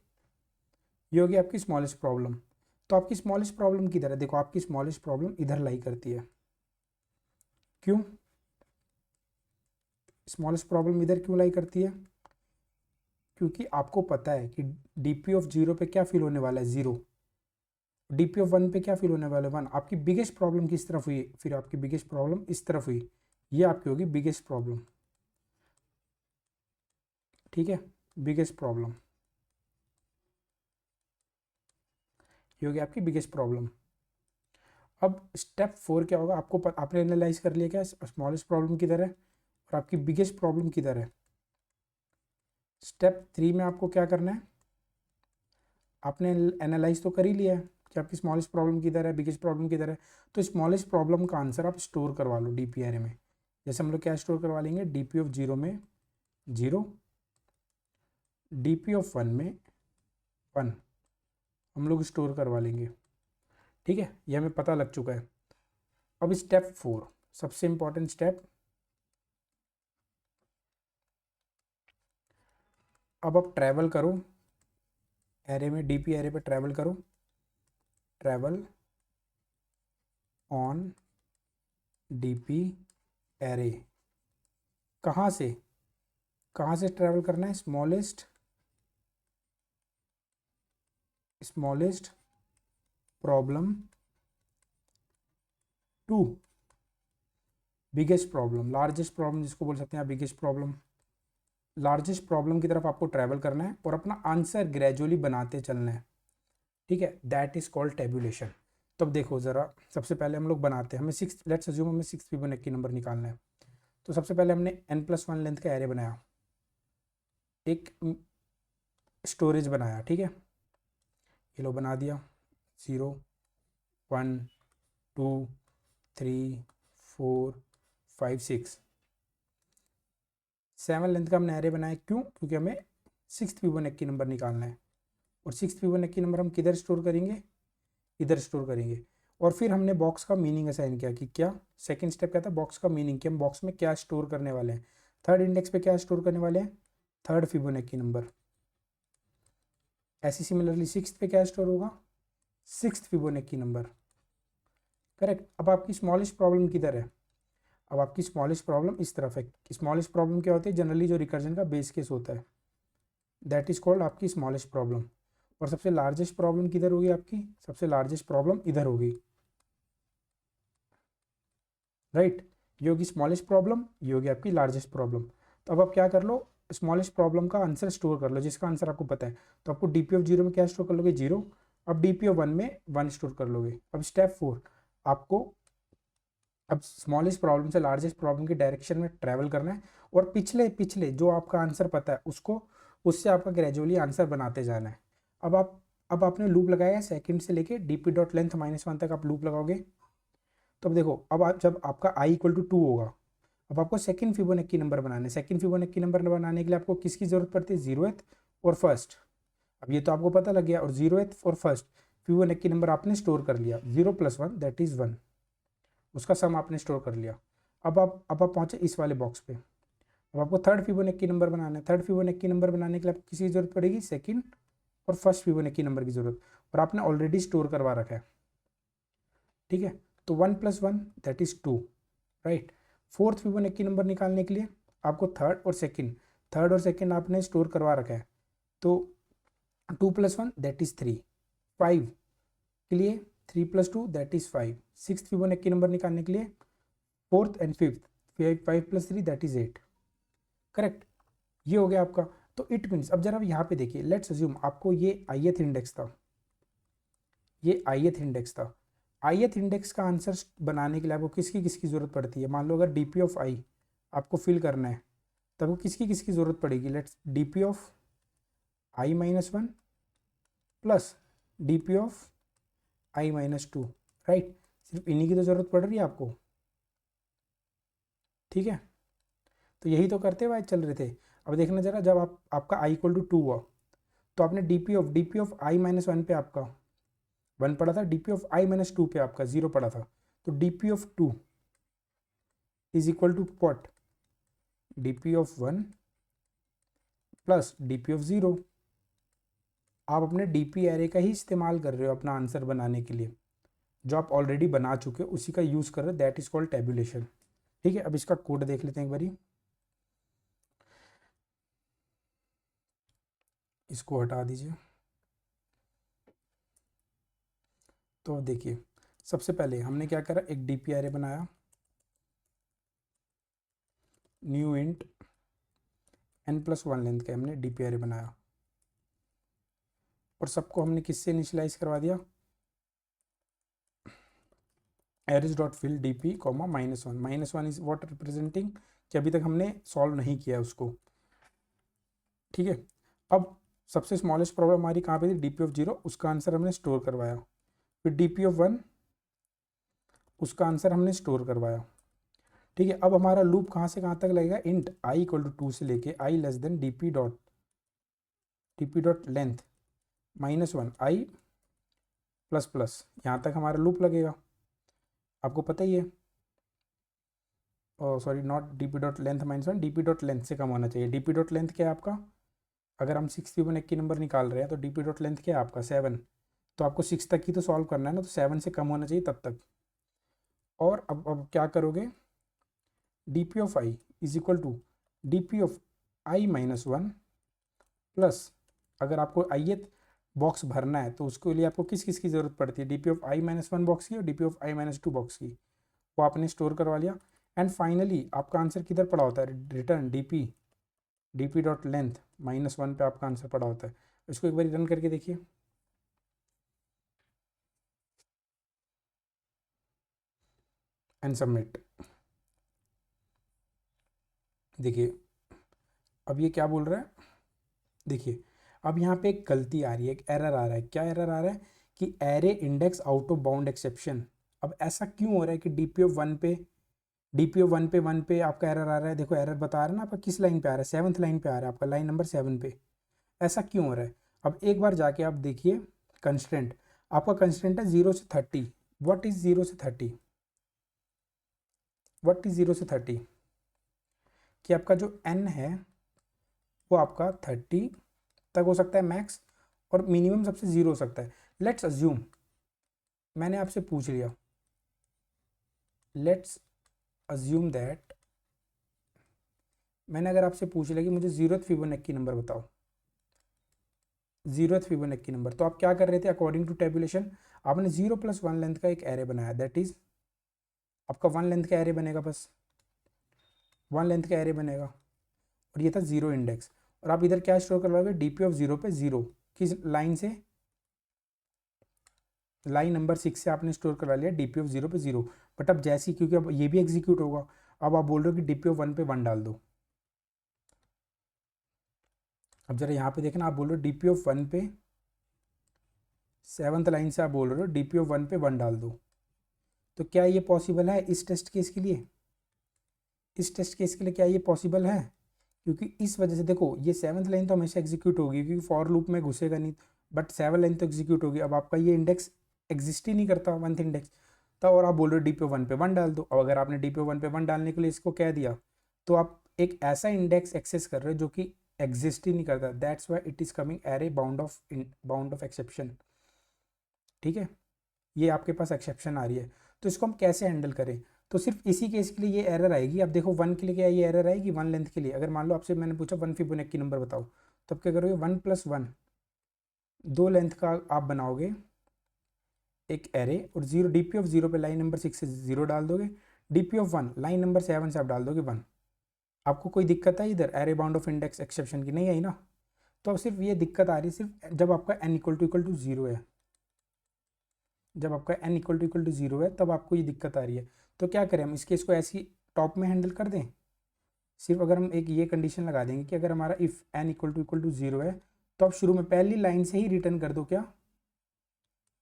ये होगी आपकी स्मॉलेस्ट प्रॉब्लम। तो आपकी स्मॉलेस्ट प्रॉब्लम किधर है, देखो आपकी स्मॉलेस्ट प्रॉब्लम इधर लाई करती है। क्यों स्मॉलेस्ट प्रॉब्लम इधर क्यों लाई करती है? क्योंकि आपको पता है कि डीपी ऑफ जीरो पे क्या फिल होने वाला है, जीरो। डीपी ऑफ वन पे क्या फिल होने वाला है, वन। आपकी बिगेस्ट प्रॉब्लम किस तरफ हुई, फिर आपकी बिगेस्ट प्रॉब्लम इस तरफ हुई, ये आपकी होगी बिगेस्ट प्रॉब्लम, ठीक है। बिगेस्ट प्रॉब्लम ये होगी आपकी बिगेस्ट प्रॉब्लम। अब स्टेप 4 क्या होगा, आपने एनालाइज कर लिया क्या स्मॉलेस्ट प्रॉब्लम किधर है और आपकी बिगेस्ट प्रॉब्लम किधर है। स्टेप 3 में आपको क्या करना है, आपने एनालाइज तो कर ही लिया है कि आपकी स्मॉलेस्ट प्रॉब्लम किधर है, बिगेस्ट प्रॉब्लम किधर है। तो स्मॉलेस्ट प्रॉब्लम का आंसर आप स्टोर करवा लो डीपी एरे में। जैसे हम लोग क्या स्टोर करवा लेंगे, डीपी ऑफ जीरो में जीरो, डीपी ऑफ वन में वन हम लोग स्टोर करवा लेंगे, ठीक है। ये हमें पता लग चुका है। अब स्टेप 4 सबसे इंपॉर्टेंट स्टेप। अब आप ट्रैवल करो एरे में, डीपी एरे पे ट्रैवल करो, ट्रैवल ऑन डीपी एरे। कहाँ से ट्रैवल करना है, smallest problem to biggest problem, largest problem जिसको बोल सकते हैं आप, बिगेस्ट प्रॉब्लम। लार्जेस्ट प्रॉब्लम की तरफ आपको ट्रैवल करना है और अपना आंसर ग्रेजुअली बनाते चलना है, ठीक है। That is called tabulation. तो अब देखो ज़रा, सबसे पहले हम लोग बनाते हैं, हमें लेट्स अज्यूम हमें 6 फिबोनाची नंबर निकालना है। तो सबसे पहले हमने n+1 लेंथ का एरे बनाया, एक स्टोरेज बनाया, ठीक है। ये लो बना दिया, 0 1 2 3 4 5 6 7 लेंथ का हमने एरे बनाया। क्यों? क्योंकि हमें 6 फिबोनाची नंबर निकालना है और 6 फिबोनाची नंबर हम किधर स्टोर करेंगे, इधर स्टोर करेंगे। और फिर हमने बॉक्स का मीनिंग असाइन किया कि क्या, सेकंड स्टेप क्या था, बॉक्स का मीनिंग कि हम बॉक्स में क्या स्टोर करने वाले हैं। थर्ड इंडेक्स पे क्या स्टोर करने वाले हैं, थर्ड फिबोनाची नंबर। ऐसे सिमिलरली सिक्स पे क्या स्टोर होगा, सिक्स्थ फिबोनाची नंबर, करेक्ट। अब आपकी स्मॉलेस्ट प्रॉब्लम किधर है, अब आपकी स्मॉलेस्ट प्रॉब्लम इस तरफ है। स्मॉलेस्ट प्रॉब्लम क्या होती है, जनरली जो रिकर्जन का बेस केस होता है, दैट इज कॉल्ड आपकी स्मॉलेस्ट प्रॉब्लम। और सबसे लार्जेस्ट प्रॉब्लम किधर होगी आपकी, सबसे लार्जेस्ट प्रॉब्लम इधर होगी, राइट। ये होगी स्मॉलेस्ट प्रॉब्लम, ये होगी आपकी लार्जेस्ट प्रॉब्लम। तो अब आप क्या कर लो, स्मॉलेस्ट प्रॉब्लम का आंसर स्टोर कर लो, जिसका आंसर आपको पता है। तो आपको डीपी ऑफ जीरो में क्या स्टोर कर लोगे, जीरो। अब डीपी ऑफ वन में वन स्टोर कर लोगे। अब स्टेप 4 आपको अब स्मॉलेस्ट प्रॉब्लम से लार्जेस्ट प्रॉब्लम की डायरेक्शन में ट्रैवल करना है और पिछले पिछले जो आपका आंसर पता है उसको, उससे आपका ग्रेजुअली आंसर बनाते जाना है। अब आपने लूप लगाया सेकंड से लेके डीपी डॉट लेंथ -1 तक आप लूप लगाओगे। तो अब देखो, अब जब आपका i इक्वल टू 2 होगा, अब आपको सेकंड फिबोनाची नंबर बनाना है। सेकंड फिबोनाची नंबर बनाने के लिए आपको किसकी जरूरत पड़ती है, 0th और फर्स्ट। अब ये तो आपको पता लग गया। और 0th और फर्स्ट फिबोनाची नंबर आपने स्टोर कर लिया, 0 + 1 दैट इज 1, उसका सम आपने स्टोर कर लिया। अब आप पहुंचे इस वाले बॉक्स पे। अब आपको थर्ड फिबोनाची नंबर बनाना है। थर्ड फिबोनाची नंबर बनाने के लिए आपको किसकी जरूरत पड़ेगी, सेकंड और फर्स्ट फिबोनाची नंबर की जरूरत, और आपने ऑलरेडी स्टोर करवा रखा है, ठीक है। तो 1 + 1 that is 2, right. Fourth Fibonacci number निकालने के लिए आपको थर्ड और सेकंड आपने स्टोर करवा रखा है। तो 2 + 1 दैट इज 3, 5 के लिए 3 + 2 that is 5। Sixth Fibonacci number निकालने के लिए fourth and fifth, 5 + 3 that is 8, correct. ये हो गया आपका। तो इट मीन्स, अब जरा यहाँ पे देखिए, लेट्स अज्यूम आपको ये ith इंडेक्स था, ये ith इंडेक्स था। ith इंडेक्स का आंसर बनाने के लिए आपको किसकी किसकी ज़रूरत पड़ती है। मान लो अगर डीपी ऑफ आई आपको फिल करना है, तब आपको किसकी किसकी ज़रूरत पड़ेगी, let's DP of i-1 plus DP of i-2, right. सिर्फ इन्हीं की तो ज़रूरत पड़ रही है आपको, ठीक है। तो यही तो करते हुए चल रहे थे। अब देखना जरा, जब आपका i = 2 हुआ, तो आपने डीपी ऑफ i-1 पे आपका 1 पड़ा था, D P of I minus 2 पे आपका 0 पड़ा था, तो D P of 2 is equal to what, D P of 1 plus D P of 0। आप अपने डी पी एरे का ही इस्तेमाल कर रहे हो अपना आंसर बनाने के लिए, जो आप ऑलरेडी बना चुके हो उसी का यूज़ कर रहे हो, दैट इज कॉल्ड टेबुलेशन। ठीक है, अब इसका कोड देख लेते हैं एक बारी। इसको हटा दीजिए। तो अब देखिए, सबसे पहले हमने क्या करा, एक डी पी एरे बनाया, न्यू इंट n+1 लेंथ का हमने डी पी एरे बनाया, और सबको हमने किससे इनिशियलाइज करवा दिया, arrays dot fill D P comma -1, -1 is what representing, कि अभी तक हमने सॉल्व नहीं किया उसको। ठीक है, अब सबसे स्मॉलेस्ट प्रॉब्लम हमारी कहाँ पे थी, डी पी ऑफ 0, उसका आंसर हमने स्टोर करवाया। फिर डी पी ऑफ 1, उसका आंसर हमने स्टोर करवाया। ठीक है, अब हमारा लूप कहाँ से कहाँ तक लगेगा, इंट आई इक्वल टू 2 से लेके I less than D P dot length -1 I plus plus, यहाँ तक हमारा लूप लगेगा, आपको पता ही है। Sorry, not D P dot length -1, D P dot length से कम होना चाहिए। डी पी डॉट लेंथ क्या है आपका, अगर हम 6 फिबोनाची नंबर निकाल रहे हैं तो डी पी डॉट लेंथ क्या है आपका 7, तो आपको 6 तक ही तो सॉल्व करना है ना, तो 7 से कम होना चाहिए तब तक। और अब क्या करोगे, D P of I is equal to D P of I -1 plus, अगर आपको ith बॉक्स भरना है तो उसके लिए आपको किस किस की ज़रूरत पड़ती है, D P of I -1 box की और D P of I -2 box की, वो आपने स्टोर करवा लिया। एंड फाइनली आपका आंसर किधर पड़ा होता है, return D P dot length -1 पे आपका आंसर पड़ा होता है। इसको एक बार रन करके देखिए, एंड सबमिट। देखिए अब ये क्या बोल रहा है, देखिए अब यहाँ पे एक गलती आ रही है, एक एरर आ रहा है। क्या एरर आ रहा है कि array index out of bound exception. अब ऐसा क्यों हो रहा है कि डी पी ऑफ वन पे आपका एरर आ रहा है, देखो एरर बता रहा है ना आपका, किस लाइन पे आ रहा है, 7th लाइन पे आ रहा है आपका, लाइन नंबर 7 पे। ऐसा क्यों हो रहा है, अब एक बार जाके आप देखिए कंस्टेंट, आपका कंस्टेंट है 0 से 30। व्हाट इज 0 से 30, व्हाट इज 0 से 30, कि आपका जो n है वो आपका 30 तक हो सकता है मैक्स, और मिनिमम सबसे 0 हो सकता है। लेट्स अज्यूम, मैंने आपसे पूछ लिया, लेट्स अज्यूम दैट, मैंने अगर आपसे पूछ लिया कि मुझे 0th फिबोनाची नंबर बताओ, 0th फिबोनाची नंबर, तो आप क्या कर रहे थे, अकॉर्डिंग टू टेबुलेशन आपने 0+1 लेंथ का एक एरे बनाया, दैट इज आपका 1 लेंथ का एरे बनेगा, बस 1 लेंथ का एरे बनेगा, और ये था 0 इंडेक्स। और आप इधर क्या स्टोर करवाओगे, डी पी ऑफ 0 पे 0, किस लाइन से, लाइन नंबर 6 से आपने स्टोर करवा लिया डी पी ऑफ 0 पे 0। बट अब जैसी, क्योंकि अब ये भी एग्जीक्यूट होगा, अब आप बोल रहे हो कि डी पी ऑफ 1 पे 1 डाल दो। अब जरा यहाँ पे देखना, आप बोल रहे हो डी पी ऑफ 1 पे 7th लाइन से आप बोल रहे हो डी पी ऑफ 1 पे 1 डाल दो। तो क्या ये पॉसिबल है इस टेस्ट केस के लिए, इस टेस्ट केस के लिए क्या ये पॉसिबल है, क्योंकि इस वजह से देखो ये 7th लाइन तो हमेशा एग्जीक्यूट होगी क्योंकि फॉर लूप में घुसेगा नहीं, बट 7 लाइन तो एग्जीक्यूट होगी। अब आपका ये इंडेक्स एग्जिस्ट ही नहीं करता 1th इंडेक्स, तो और आप बोल रहे हो डी पी 1 पे 1 डाल दो। अब अगर आपने डी पी 1 पे 1 डालने के लिए इसको कह दिया, तो आप एक ऐसा इंडेक्स एक्सेस कर रहे हो जो कि एग्जिस्ट ही नहीं करता, that's why it is coming array bound of exception. ठीक है, ये आपके पास एक्सेप्शन आ रही है, तो इसको हम कैसे हैंडल करें, तो सिर्फ इसी केस के लिए ये एरर आएगी। अब देखो 1 के लिए क्या ये एरर आएगी, 1 लेंथ के लिए, अगर मान लो आपसे मैंने पूछा 1 फिबोनाची नंबर बताओ, तब क्या करोगे, 1+1 2 लेंथ का आप बनाओगे एक एरे, और 0 डी पी ऑफ 0 पे लाइन नंबर 6 से 0 डाल दोगे, D P of 1 line number 7 से आप डाल दोगे 1। आपको कोई दिक्कत है इधर array bound of index exception की, नहीं आई ना। तो अब सिर्फ ये दिक्कत आ रही है सिर्फ जब आपका n इक्वल टू 0 है, जब आपका n इक्वल टू 0 है तब आपको ये दिक्कत आ रही है। तो क्या करें हम, इसके इसको ऐसी टॉप में हैंडल कर दें, सिर्फ अगर हम एक ये कंडीशन लगा देंगे कि अगर हमारा इफ़ n इक्वल टू 0 है, तो आप शुरू में पहली लाइन से ही रिटर्न कर दो, क्या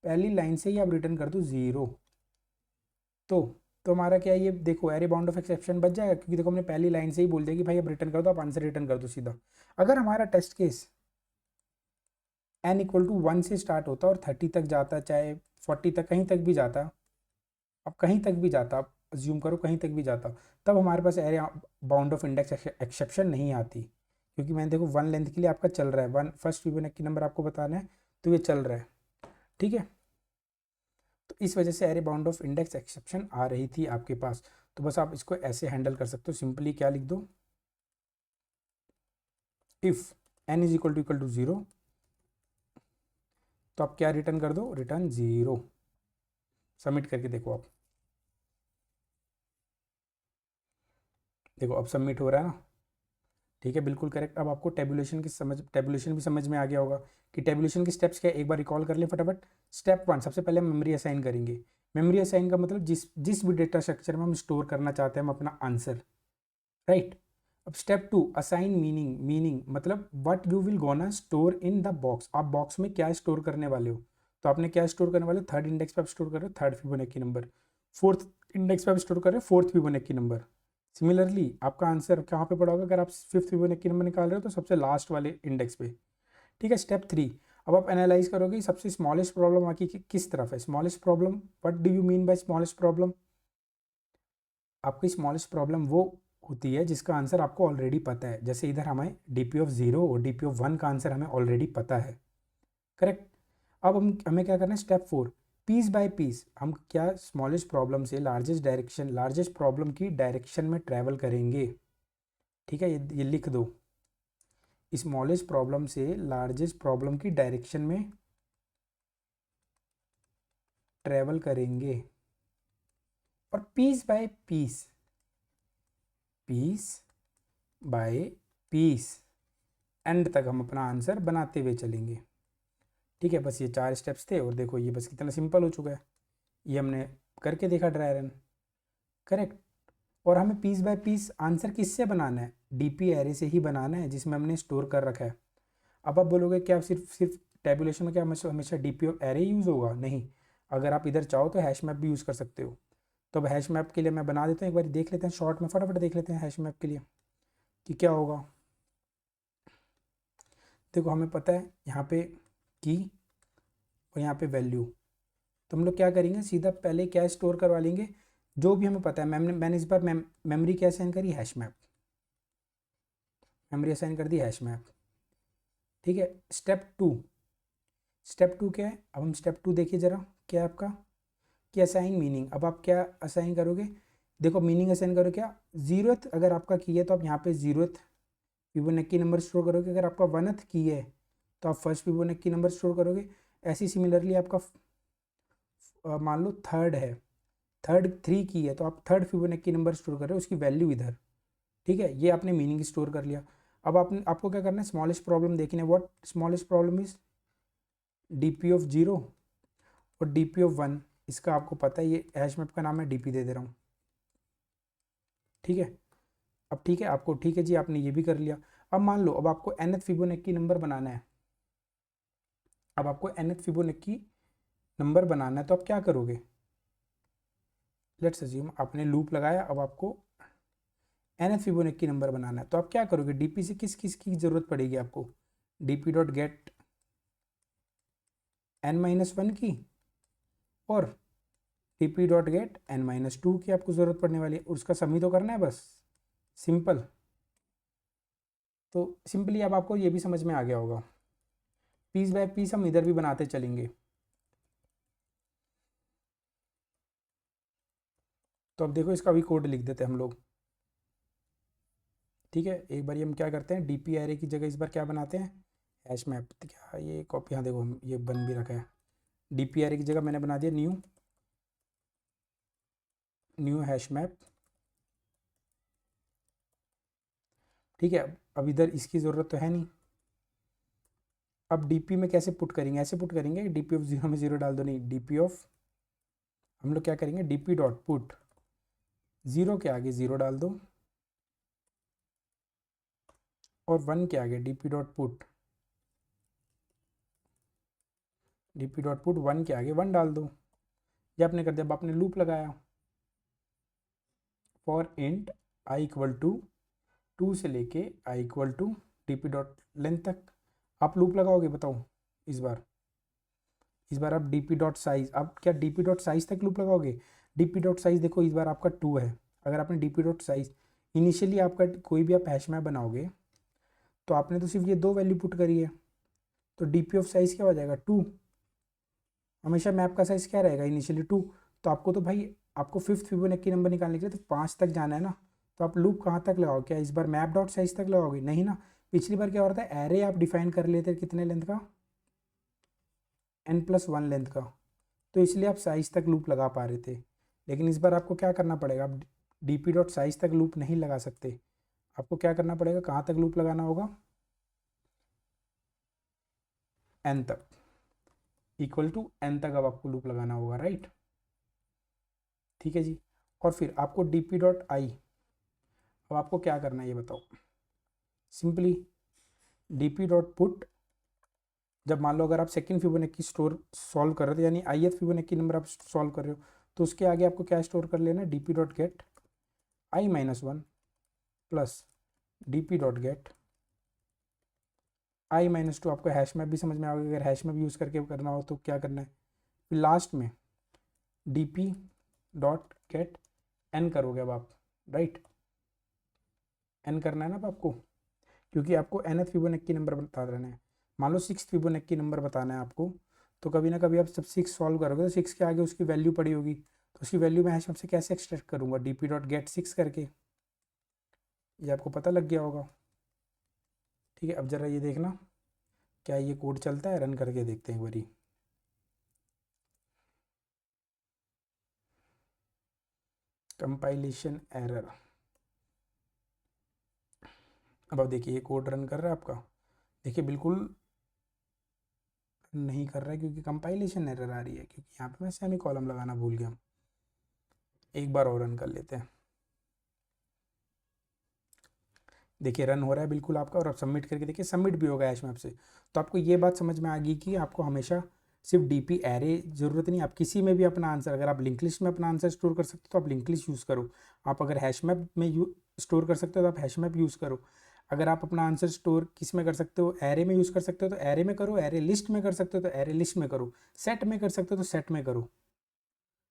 पहली लाइन से ही आप रिटर्न कर दो 0। तो हमारा क्या है, ये देखो एरे बाउंड ऑफ एक्सेप्शन बच जाएगा, क्योंकि देखो हमने पहली लाइन से ही बोल दिया कि भाई अब रिटर्न कर दो, आप आंसर रिटर्न कर दो सीधा। अगर हमारा test case n equal to 1 से स्टार्ट होता और 30 तक जाता, चाहे 40 तक, कहीं तक भी जाता, अब कहीं तक भी जाता, आप अज्यूम करो कहीं तक भी जाता, तब हमारे पास array bound of index exception नहीं आती, क्योंकि मैंने देखो 1 लेंथ के लिए आपका चल रहा है, 1 फर्स्ट फिबोनाची नंबर आपको बताना है, तो ये चल रहा है, ठीक है। तो इस वजह से array bound of index exception आ रही थी आपके पास। तो बस आप इसको ऐसे हैंडल कर सकते हो, सिंपली क्या लिख दो, if n is equal to 0, तो आप क्या रिटर्न कर दो, रिटर्न 0। सबमिट करके देखो आप, देखो अब सबमिट हो रहा है ना, ठीक है, बिल्कुल करेक्ट। अब आपको टेबुलेशन भी समझ में आ गया होगा कि टेबुलेशन के स्टेप्स क्या है, एक बार रिकॉल कर ले फटाफट। स्टेप 1, सबसे पहले हम मेमोरी असाइन करेंगे। मेमोरी असाइन का मतलब जिस भी डेटा स्ट्रक्चर में हम स्टोर करना चाहते हैं हम अपना आंसर, राइट। अब स्टेप 2, असाइन मीनिंग मतलब what you will gonna store in the box, आप बॉक्स में क्या स्टोर करने वाले हो। तो आपने क्या स्टोर करने वाले हो, थर्ड इंडेक्स पे आप स्टोर कर रहे हो third Fibonacci number, fourth index पे आप स्टोर कर रहे हो फोर्थ फिबोनाची नंबर। सिमिलरली आपका आंसर कहाँ पे पड़ा होगा, अगर आप फिफ्थ फिबोनाची नंबर निकाल रहे हो तो सबसे लास्ट वाले इंडेक्स पे, ठीक है। स्टेप 3, अब आप एनालाइज करोगे सबसे स्मॉलेस्ट प्रॉब्लम आकी किस तरफ है। Smallest problem, what do you mean by smallest problem, आपकी स्मॉलेस्ट प्रॉब्लम वो होती है जिसका आंसर आपको ऑलरेडी पता है, जैसे इधर हमें डीपी ऑफ 0 और डीपी ऑफ 1 का आंसर हमें ऑलरेडी पता है, करेक्ट। अब हमें क्या करना है, स्टेप 4, पीस बाय पीस हम क्या स्मॉलेस्ट प्रॉब्लम से लार्जेस्ट प्रॉब्लम की डायरेक्शन में ट्रैवल करेंगे, ठीक है। ये लिख दो, स्मॉलेस्ट प्रॉब्लम से लार्जेस्ट प्रॉब्लम की डायरेक्शन में ट्रैवल करेंगे, और पीस बाय पीस एंड तक हम अपना आंसर बनाते हुए चलेंगे, ठीक है। बस ये 4 स्टेप्स थे, और देखो ये बस कितना सिंपल हो चुका है, ये हमने करके देखा ड्राई रन, करेक्ट। और हमें पीस बाय पीस आंसर किससे बनाना है, डीपी एरे से ही बनाना है जिसमें हमने स्टोर कर रखा है। अब आप बोलोगे क्या सिर्फ टेबुलेशन में क्या हमेशा डीपी ऑफ एरे यूज़ होगा, नहीं, अगर आप इधर चाहो तो हैश मैप भी यूज़ कर सकते हो। तो अब हैश मैप के लिए मैं बना देता हूँ, एक बार देख लेते हैं शॉर्ट में, फटाफट देख लेते हैं हैश मैप के लिए कि क्या होगा। देखो हमें पता है यहाँ पे की और यहाँ पे वैल्यू, तो हम लोग क्या करेंगे, सीधा पहले क्या स्टोर करवा लेंगे, जो भी हमें पता है। मैंने इस बार मेमोरी क्या असाइन करी, हैश मैप, मेमोरी असाइन कर दी हैश मैप, ठीक है। स्टेप टू क्या है, अब हम स्टेप 2 देखिए ज़रा, क्या है आपका, कि असाइन मीनिंग। अब आप क्या असाइन करोगे, देखो मीनिंग असाइन करो क्या, जीरोथ अगर आपका की है तो आप यहाँ पे जीरोथ फिबोनाची नंबर स्टोर करोगे, अगर आपका वनथ की है तो आप फर्स्ट फिबोनाची नंबर स्टोर करोगे। ऐसी सिमिलरली आपका मान लो थर्ड है, थर्ड 3 की है तो आप थर्ड फिबोनाची नंबर स्टोर कर रहे हो, उसकी वैल्यू इधर, ठीक है। ये आपने मीनिंग स्टोर कर लिया। अब आपको क्या करना है, स्मॉलेस्ट प्रॉब्लम देखना है, what smallest problem is DP of 0 और डीपी ऑफ 1, इसका आपको पता है, ये हैश मैप का नाम है, डीपी दे दे रहा हूँ, ठीक है। अब ठीक है आपको, ठीक है जी, आपने ये भी कर लिया। अब मान लो अब आपको nth फिबोनाची नंबर बनाना है, अब आपको nth फिबोनाची नंबर बनाना है, तो आप क्या करोगे, लेट्स अज्यूम आपने लूप लगाया, अब आपको nth फिबोनाची नंबर बनाना है, तो आप क्या करोगे, डीपी से किस किस की जरूरत पड़ेगी आपको, डीपी डॉट गेट n-1 की, और डीपी डॉट गेट n-2 की आपको ज़रूरत पड़ने वाली है, उसका समी तो करना है बस, सिंपल। तो सिंपली अब आपको ये भी समझ में आ गया होगा, पीस बाय पीस हम इधर भी बनाते चलेंगे। तो अब देखो इसका भी कोड लिख देते हैं हम लोग, ठीक है। एक बार हम क्या करते हैं, डीपी एरे की जगह इस बार क्या बनाते हैं, हैश मैप, क्या ये कॉपी, यहाँ देखो ये बन भी रखा है, डीपी एरे की जगह मैंने बना दिया न्यू हैश मैप, ठीक है। अब इधर इसकी ज़रूरत तो है नहीं। अब डीपी में कैसे पुट करेंगे, ऐसे पुट करेंगे, डीपी ऑफ 0 में 0 डाल दो, नहीं, डीपी ऑफ, हम लोग क्या करेंगे, डीपी डॉट पुट 0 के आगे 0 डाल दो, और 1 के आगे डीपी डॉट पुट 1 के आगे 1 डाल दो। ये आपने कर दिया। अब आपने लूप लगाया, for int I equal to 2 से लेके I equal to DP dot length तक आप लूप लगाओगे, बताओ इस बार आप डी पी डॉट साइज, आप क्या डी पी डॉट साइज तक लूप लगाओगे? डी पी डॉट साइज देखो इस बार आपका 2 है। अगर आपने D P dot size initially आपका कोई भी आप हैश मैप बनाओगे तो आपने तो सिर्फ ये 2 वैल्यू पुट करी है, तो डी पी ऑफ साइज क्या हो जाएगा? 2। हमेशा मैप का साइज क्या रहेगा? इनिशियली 2। तो आपको तो भाई आपको फिफ्थ फिबोनाची नंबर निकालने के लिए तो 5 तक जाना है ना। तो आप लूप कहाँ तक लगाओ? क्या इस बार मैप डॉट साइज तक लगाओगे? नहीं ना। पिछली बार क्या हो रहा था, एरे आप डिफाइन कर लेते कितने लेंथ का? n+1 लेंथ का, तो इसलिए आप साइज तक लूप लगा पा रहे थे। लेकिन इस बार आपको क्या करना पड़ेगा? आप डी पी डॉट साइज तक लूप नहीं लगा सकते। आपको क्या करना पड़ेगा? कहाँ तक लूप लगाना होगा? n तक, इक्वल टू n तक अब आपको लूप लगाना होगा, राइट। ठीक है जी। और फिर आपको डी पी डॉट आई, अब आपको क्या करना है ये बताओ। Simply D P dot put, जब मान लो अगर आप सेकंड फिबोनाची स्टोर सॉल्व कर रहे हो यानी ith फिबोनाची नंबर आप सॉल्व कर रहे हो, तो उसके आगे आपको क्या स्टोर कर लेना है? D P dot gate i-1 plus D P dot gate i-2। आपको हैश मैप भी समझ में आओगे, अगर हैश मैप यूज़ करके करना हो तो क्या करना है? फिर लास्ट में D P dot gate n करोगे अब आप, राइट। n करना है ना अब आपको, क्योंकि आपको nth फिबोनाची नंबर बता देना है। मान लो 6th फिबोनाची नंबर बताना है आपको, तो कभी ना कभी आप जब 6 सॉल्व करोगे तो 6 के आगे उसकी वैल्यू पड़ी होगी, तो उसकी वैल्यू मैं हैश मैप से कैसे एक्सट्रैक्ट करूँगा? डी पी डॉट गेट 6 करके। ये आपको पता लग गया होगा। ठीक है, अब ज़रा ये देखना क्या ये कोड चलता है, रन करके देखते हैं एक बारी। Compilation error. अब आप देखिए ये कोड रन कर रहा है आपका, देखिए बिल्कुल नहीं कर रहा है क्योंकि कंपाइलेशन एरर आ रही है, क्योंकि यहाँ पे मैं सेमी कॉलम लगाना भूल गया। एक बार और रन कर लेते हैं। देखिए रन हो रहा है बिल्कुल आपका, और आप सबमिट करके देखिए सबमिट भी होगा हैश मैप से। तो आपको ये बात समझ में आ गई कि आपको हमेशा सिर्फ डीपी एरे ज़रूरत नहीं, आप किसी में भी अपना आंसर, अगर आप लिंक लिस्ट में अपना आंसर स्टोर कर सकते हो तो आप लिंक लिस्ट यूज़ करो। आप अगर हैश मैप में स्टोर कर सकते हो तो आप हैश मैप यूज़ करो। अगर आप अपना आंसर स्टोर किस में कर सकते हो? एरे में यूज़ कर सकते हो तो एरे में करो, एरे लिस्ट में कर सकते हो तो एरे लिस्ट में करो, सेट में कर सकते हो तो सेट में करो।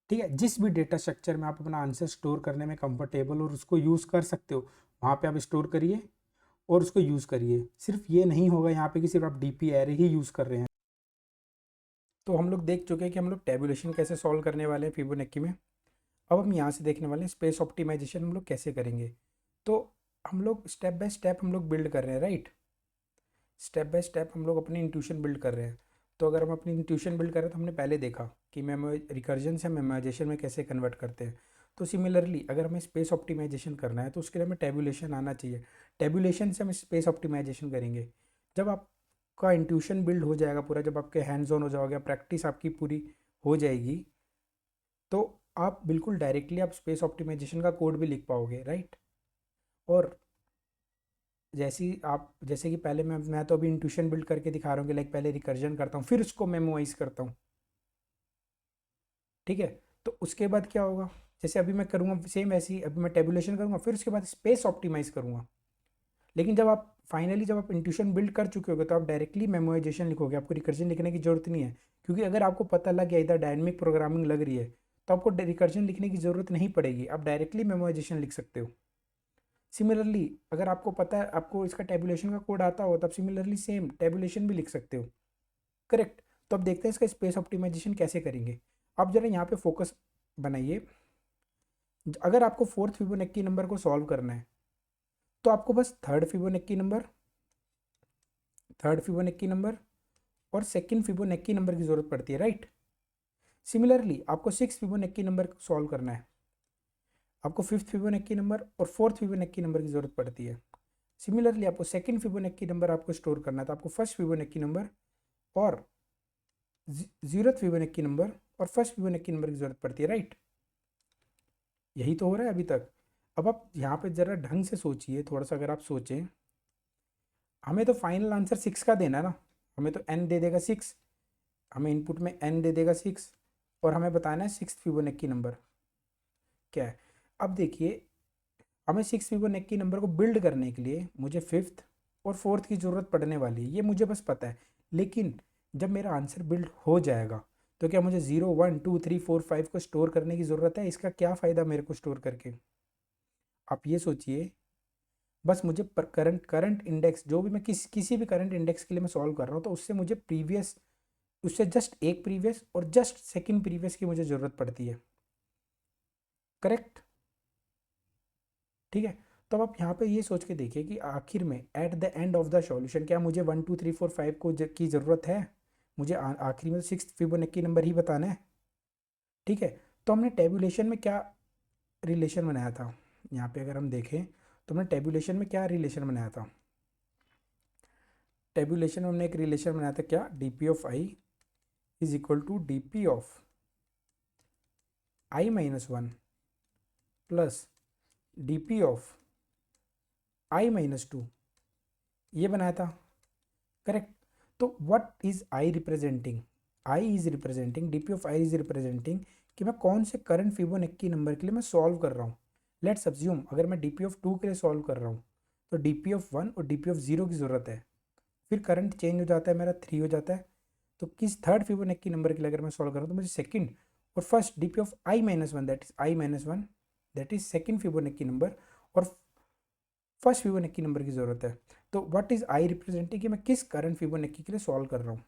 ठीक है, जिस भी डेटा स्ट्रक्चर में आप अपना आंसर स्टोर करने में कंफर्टेबल और उसको यूज़ कर सकते हो वहाँ पे आप स्टोर करिए और उसको यूज़ करिए। सिर्फ ये नहीं होगा यहाँ पे कि सिर्फ आप डीपी एरे ही यूज़ कर रहे हैं। तो हम लोग देख चुके हैं कि हम लोग टेबुलेशन कैसे सॉल्व करने वाले हैं फिबोनाची में। अब हम यहाँ से देखने वाले हैं स्पेस ऑप्टिमाइजेशन हम लोग कैसे करेंगे। तो हम लोग स्टेप बाय स्टेप हम लोग बिल्ड कर रहे हैं, राइट। स्टेप बाय स्टेप हम लोग अपनी इंट्यूशन बिल्ड कर रहे हैं। तो अगर हम अपनी इंट्यूशन बिल्ड कर रहे हैं तो हमने पहले देखा कि रिकर्जन से मेमोराइजेशन में कैसे कन्वर्ट करते हैं। तो सिमिलरली अगर हमें स्पेस ऑप्टिमाइजेशन करना है तो उसके लिए हमें टेबुलेशन आना चाहिए। टेबुलेशन से हम स्पेस ऑप्टिमाइजेशन करेंगे। जब आपका इंट्यूशन बिल्ड हो जाएगा पूरा, जब आपके हैंड्स ऑन हो जाओगे, प्रैक्टिस आपकी पूरी हो जाएगी, तो आप बिल्कुल डायरेक्टली आप स्पेस ऑप्टिमाइजेशन का कोड भी लिख पाओगे, राइट। और जैसे कि पहले मैं तो अभी इंट्यूशन बिल्ड करके दिखा रहा हूँ कि लाइक पहले रिकर्जन करता हूँ फिर उसको मेमोराइज करता हूँ। ठीक है, तो उसके बाद क्या होगा, जैसे अभी मैं करूँगा सेम ऐसे ही, अभी मैं टेबुलेशन करूँगा फिर उसके बाद स्पेस ऑप्टिमाइज करूँगा। लेकिन जब आप फाइनली जब आप इंट्यूशन बिल्ड कर चुके होगे तो आप डायरेक्टली मेमोराइजेशन लिखोगे, आपको रिकर्जन लिखने की जरूरत नहीं है। क्योंकि अगर आपको पता लग गया इधर डायनेमिक प्रोग्रामिंग लग रही है तो आपको रिकर्जन लिखने की ज़रूरत नहीं पड़ेगी, आप डायरेक्टली मेमोराइजेशन लिख सकते हो। सिमिलरली अगर आपको पता है, आपको इसका टेबुलेशन का कोड आता हो, तब सिमिलरली सेम टेबुलेशन भी लिख सकते हो, करेक्ट। तो अब देखते हैं इसका स्पेस ऑप्टिमाइजेशन कैसे करेंगे। आप जरा यहाँ पे फोकस बनाइए। अगर आपको फोर्थ फिबोनाची नंबर को सॉल्व करना है तो आपको बस थर्ड फिबोनाची नंबर और सेकंड फिबोनाची नंबर की जरूरत पड़ती है, राइट। सिमिलरली आपको सिक्स फिबोनाची नंबर को सॉल्व करना है, आपको फिफ्थ फिबोनाची नंबर और फोर्थ फिबोनाची नंबर की जरूरत पड़ती है। सिमिलरली आपको सेकंड फिबोनाची नंबर आपको स्टोर करना है तो आपको फर्स्ट फिबोनाची नंबर और जीरोथ फिबोनाची नंबर और फर्स्ट फिबोनाची नंबर की जरूरत पड़ती है, राइट। यही तो हो रहा है अभी तक। अब आप यहाँ पे ज़रा ढंग से सोचिए, थोड़ा सा अगर आप सोचें, हमें तो फाइनल आंसर 6 का देना है ना। हमें तो n दे देगा 6, हमें इनपुट में n दे देगा 6 और हमें बताना है सिक्स फिबोनाची नंबर क्या है। अब देखिए हमें सिक्स फिबोनाची नंबर को बिल्ड करने के लिए मुझे फिफ्थ और फोर्थ की ज़रूरत पड़ने वाली है, ये मुझे बस पता है। लेकिन जब मेरा आंसर बिल्ड हो जाएगा तो क्या मुझे 0 1 2 3 4 5 को स्टोर करने की ज़रूरत है? इसका क्या फ़ायदा मेरे को स्टोर करके? आप ये सोचिए, बस मुझे पर करंट करंट इंडेक्स जो भी मैं किसी भी करंट इंडेक्स के लिए मैं सॉल्व कर रहा हूँ, तो उससे मुझे प्रीवियस, उससे जस्ट एक प्रीवियस और जस्ट सेकंड प्रीवियस की मुझे ज़रूरत पड़ती है। करेक्ट? ठीक है। तो अब आप यहाँ पे ये सोच के देखिए कि आखिर में at the end of the solution क्या मुझे 1 2 3 4 5 को की ज़रूरत है? मुझे आखिरी में सिक्स फिबोनाची नंबर ही बताना है। ठीक है। तो हमने टेबुलेशन में क्या रिलेशन बनाया था? यहाँ पे अगर हम देखें तो हमने टेबुलेशन में क्या रिलेशन बनाया था? टेबुलेशन में हमने एक रिलेशन बनाया था, क्या? D P of I is equal to D P of I minus one plus D P of I minus two, ये बनाया था। करेक्ट। तो what is I representing? I is representing, D P of I is representing कि मैं कौन से current Fibonacci number के लिए मैं सॉल्व कर रहा हूँ। लेट्स अज्यूम अगर मैं डी पी ऑफ टू के लिए सॉल्व कर रहा हूँ तो डी पी ऑफ वन और डी पी ऑफ जीरो की ज़रूरत है। फिर करंट चेंज हो जाता है, मेरा थ्री हो जाता है। तो किस थर्ड फिबोनाची नंबर के लिए अगर मैं सॉल्व कर रहा हूँ तो मुझे सेकंड और first D P of I minus one, that is I minus one, that is second Fibonacci number, और फर्स्ट फिबोनाची नंबर की ज़रूरत है। तो व्हाट इज आई रिप्रेजेंटिंग कि मैं किस करंट फिबोनाची के लिए सॉल्व कर रहा हूँ।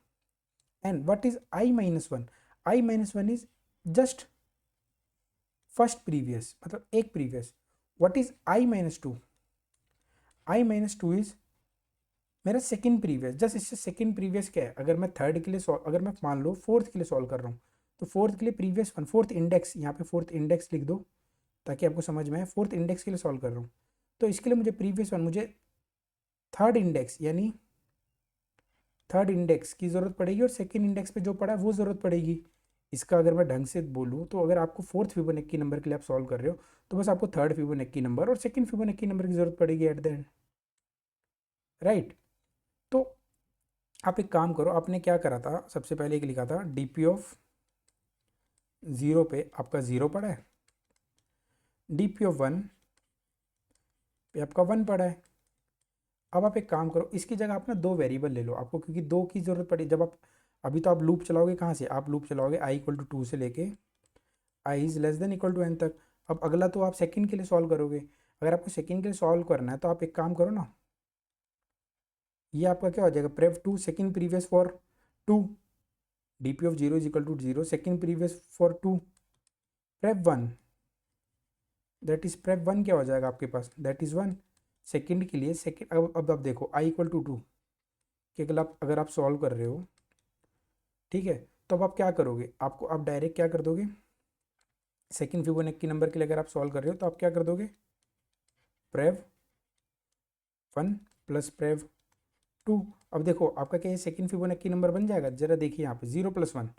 And what is I minus one? I minus one is just first previous, मतलब एक previous. What is I minus to? I minus two is मेरा सेकंड प्रीवियस, जस्ट इससे सेकंड प्रीवियस क्या है? अगर मैं थर्ड के लिए अगर मैं मान लो फोर्थ के लिए सॉल्व कर रहा हूँ तो फोर्थ के लिए प्रीवियस वन, फोर्थ इंडेक्स, यहाँ पे फोर्थ इंडेक्स लिख दो ताकि आपको समझ में आए। फोर्थ इंडेक्स के लिए सॉल्व कर रहा हूँ तो इसके लिए मुझे प्रीवियस वन, मुझे थर्ड इंडेक्स यानी थर्ड इंडेक्स की ज़रूरत पड़ेगी और सेकंड इंडेक्स पे जो पड़ा है वो ज़रूरत पड़ेगी। इसका अगर मैं ढंग से बोलूँ तो अगर आपको फोर्थ फिबोनाची नंबर के लिए आप सॉल्व कर रहे हो तो बस आपको थर्ड फिबोनाची नंबर और सेकंड फिबोनाची नंबर की ज़रूरत पड़ेगी एट द एंड, राइट? तो आप एक काम करो, आपने क्या करा था, सबसे पहले एक लिखा था डी पी ऑफ ज़ीरो पे आपका ज़ीरो पड़ा है, डी पी ऑफ वन पे आपका वन पड़ा है। अब आप एक काम करो, इसकी जगह आप ना दो वेरिएबल ले लो आपको, क्योंकि दो की ज़रूरत पड़ी जब आप, अभी तो आप लूप चलाओगे कहाँ से? आप लूप चलाओगे आई इक्वल टू टू से लेके I is less than equal to N तक। अब अगला तो आप सेकंड के लिए सॉल्व करोगे। अगर आपको सेकंड के लिए सॉल्व करना है तो आप एक काम करो ना, ये आपका क्या हो जाएगा? Prev two second previous for two, D P of zero is equal to zero, second previous for two, prev one, that is prev one क्या हो जाएगा आपके पास? That is one. सेकंड के लिए सेकंड, अब आप देखो आई इक्वल टू टू कि अगर आप सॉल्व कर रहे हो, ठीक है, तो अब आप क्या करोगे? आपको आप डायरेक्ट क्या कर दोगे? सेकंड फिबोनाची नंबर के लिए अगर आप सॉल्व कर रहे हो तो आप क्या कर दोगे? प्रेव वन प्लस प्रेव टू। अब देखो आपका क्या ये सेकंड फिबोनाची नंबर बन जाएगा? जरा देखिए यहाँ पे, zero plus one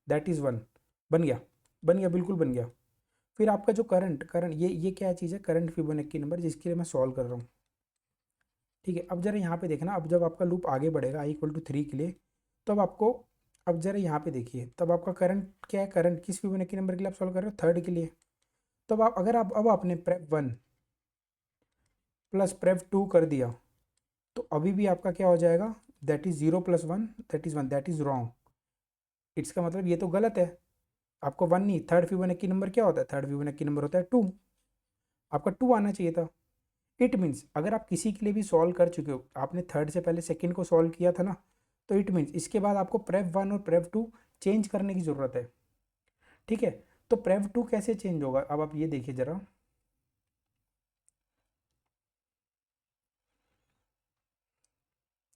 that is one, बन गया, बन गया, बिल्कुल बन गया। फिर आपका जो करंट करंट ये क्या चीज़ है? करंट फिबोनाची नंबर जिसके लिए मैं सॉल्व कर रहा हूँ। ठीक है। अब जरा यहाँ पे देखना, अब जब आपका लूप आगे बढ़ेगा आई इक्वल टू थ्री के लिए, तो अब आपको, अब जरा यहाँ पे देखिए, तब आपका करंट क्या है? करंट किस फिबोनाची नंबर के लिए आप सॉल्व कर रहे हो? थर्ड के लिए। तो अब आप अगर आप अब आपने prev one plus prev two कर दिया तो अभी भी आपका क्या हो जाएगा? That is zero plus one, that is one, that is wrong. इसका मतलब ये तो गलत है। आपको वन नहीं, थर्ड फिबोनाची नंबर क्या होता है? थर्ड फिबोनाची नंबर होता है टू। आपका टू आना चाहिए था। इट मीन्स अगर आप किसी के लिए भी सॉल्व कर चुके हो, आपने थर्ड से पहले सेकंड को सॉल्व किया था ना, तो इट मीन्स इसके बाद आपको प्रेप वन और प्रेप टू चेंज करने की ज़रूरत है। ठीक है। तो प्रेप टू कैसे चेंज होगा? अब आप ये देखिए ज़रा,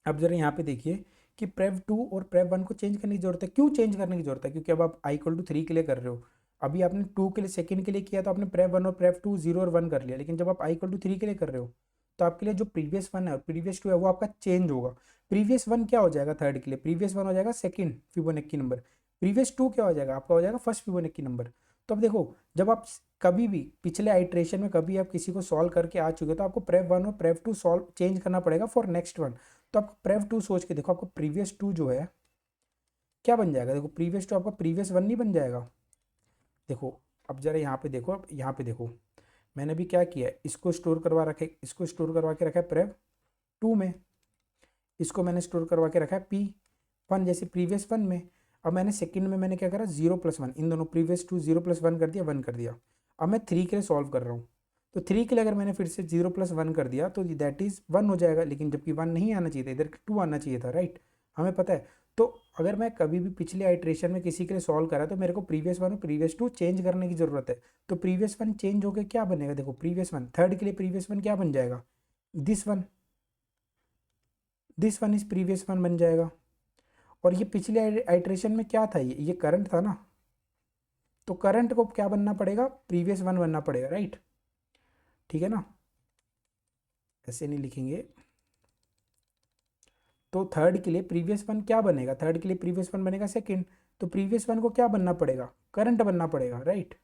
अब जरा यहाँ पे देखिए कि प्रेप टू और प्रेप वन को चेंज करने की जरूरत है। क्यों चेंज करने की जरूरत है? क्योंकि अब आप आई इक्वल टू थ्री के लिए कर रहे हो, अभी आपने टू के लिए सेकंड के लिए किया तो आपने प्रेप वन और प्रेप टू जीरो और वन कर लिया, लेकिन जब आप आई इक्वल टू थ्री के लिए कर रहे हो तो आपके लिए जो प्रीवियस वन है और प्रीवियस टू है वो आपका चेंज होगा। प्रीवियस वन क्या हो जाएगा? थर्ड के लिए प्रीवियस वन हो जाएगा second Fibonacci number, previous two क्या हो जाएगा? आपका हो जाएगा फर्स्ट फिबोनाची नंबर। तो अब देखो, जब आप कभी भी पिछले आइट्रेशन में कभी आप किसी को सॉल्व करके आ चुके हो तो आपको प्रेप वन और प्रेप टू सॉल्व चेंज करना पड़ेगा फॉर नेक्स्ट वन। तो आपको प्रेव टू सोच के देखो, आपको प्रीवियस टू जो है क्या बन जाएगा? देखो प्रीवियस टू आपका प्रीवियस वन नहीं बन जाएगा। देखो अब जरा यहाँ पे देखो, अब यहाँ पे देखो, मैंने भी क्या किया है, इसको स्टोर करवा रखे, इसको स्टोर करवा के रखा है प्रेव टू में, इसको मैंने स्टोर करवा के रखा है पी वन, जैसे प्रीवियस वन में। अब मैंने सेकंड में मैंने क्या करा, 0+1, इन दोनों प्रीवियस टू 0+1 कर दिया, 1 कर दिया। अब मैं 3 के लिए सॉल्व कर रहा हूँ, तो 3 के लिए अगर मैंने फिर से 0+1 कर दिया तो दैट इज़ 1 हो जाएगा, लेकिन जबकि 1 नहीं आना चाहिए था, इधर 2 आना चाहिए था, राइट। हमें पता है। तो अगर मैं कभी भी पिछले आइट्रेशन में किसी के लिए सॉल्व करा तो मेरे को प्रीवियस वन और प्रीवियस टू चेंज करने की जरूरत है। तो प्रीवियस वन चेंज होकर क्या बनेगा, देखो प्रीवियस वन, थर्ड के लिए प्रीवियस वन क्या बन जाएगा, this one, this one is previous one बन जाएगा। और ये पिछले आइट्रेशन में क्या था, ये करंट था ना, तो करंट को क्या बनना पड़ेगा, प्रीवियस वन बनना पड़ेगा, राइट। ठीक है ना, ऐसे नहीं लिखेंगे। तो थर्ड के लिए प्रीवियस वन क्या बनेगा, थर्ड के लिए प्रीवियस वन बनेगा सेकंड, तो प्रीवियस वन को क्या बनना पड़ेगा, करंट बनना पड़ेगा, राइट।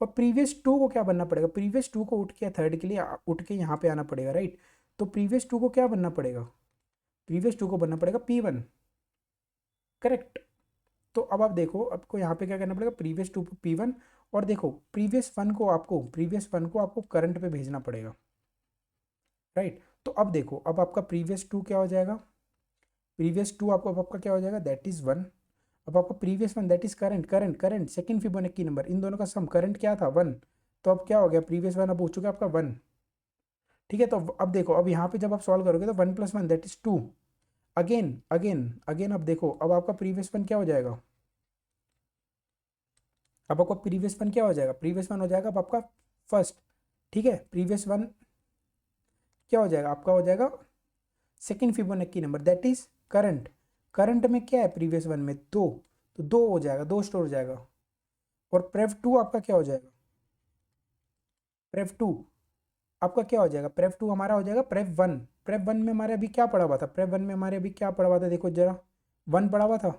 और प्रीवियस टू को क्या बनना पड़ेगा, प्रीवियस टू को उठ के थर्ड के लिए उठ के यहाँ पे आना पड़ेगा, राइट। तो प्रीवियस टू को क्या बनना पड़ेगा, प्रीवियस टू को बनना पड़ेगा P1, करेक्ट। तो अब आप देखो, आपको यहाँ पे क्या करना पड़ेगा, प्रीवियस टू P1, और देखो प्रीवियस वन को आपको करंट पे भेजना पड़ेगा, राइट। तो अब देखो, अब आपका प्रीवियस टू क्या हो जाएगा, प्रीवियस टू आपको अब आपका क्या हो जाएगा, दैट इज 1। अब आपका previous one that is current, current second Fibonacci number, इन दोनों का सम, करंट क्या था 1, तो अब क्या हो गया, प्रीवियस वन अब हो चुका है आपका 1। ठीक है, तो अब देखो, अब यहाँ पे जब आप सॉल्व करोगे तो 1+1 that is 2। Again again again, अब देखो, अब आपका प्रीवियस वन क्या हो जाएगा, अब आपका प्रीवियस वन क्या हो जाएगा, प्रीवियस वन हो जाएगा अब आपका फर्स्ट। ठीक है, प्रीवियस वन क्या हो जाएगा, आपका हो जाएगा second Fibonacci number that is current. Current में क्या है प्रीवियस वन में, दो, तो दो हो जाएगा, दो स्टोर हो जाएगा। और प्रेव टू आपका क्या हो जाएगा, प्रेव टू आपका क्या हो जाएगा, प्रेव टू हमारा हो जाएगा प्रेव वन। प्रेव वन में हमारे अभी क्या पड़ा हुआ था, प्रेव वन में हमारे अभी क्या पड़ा हुआ था, देखो जरा, 1 पड़ा हुआ था,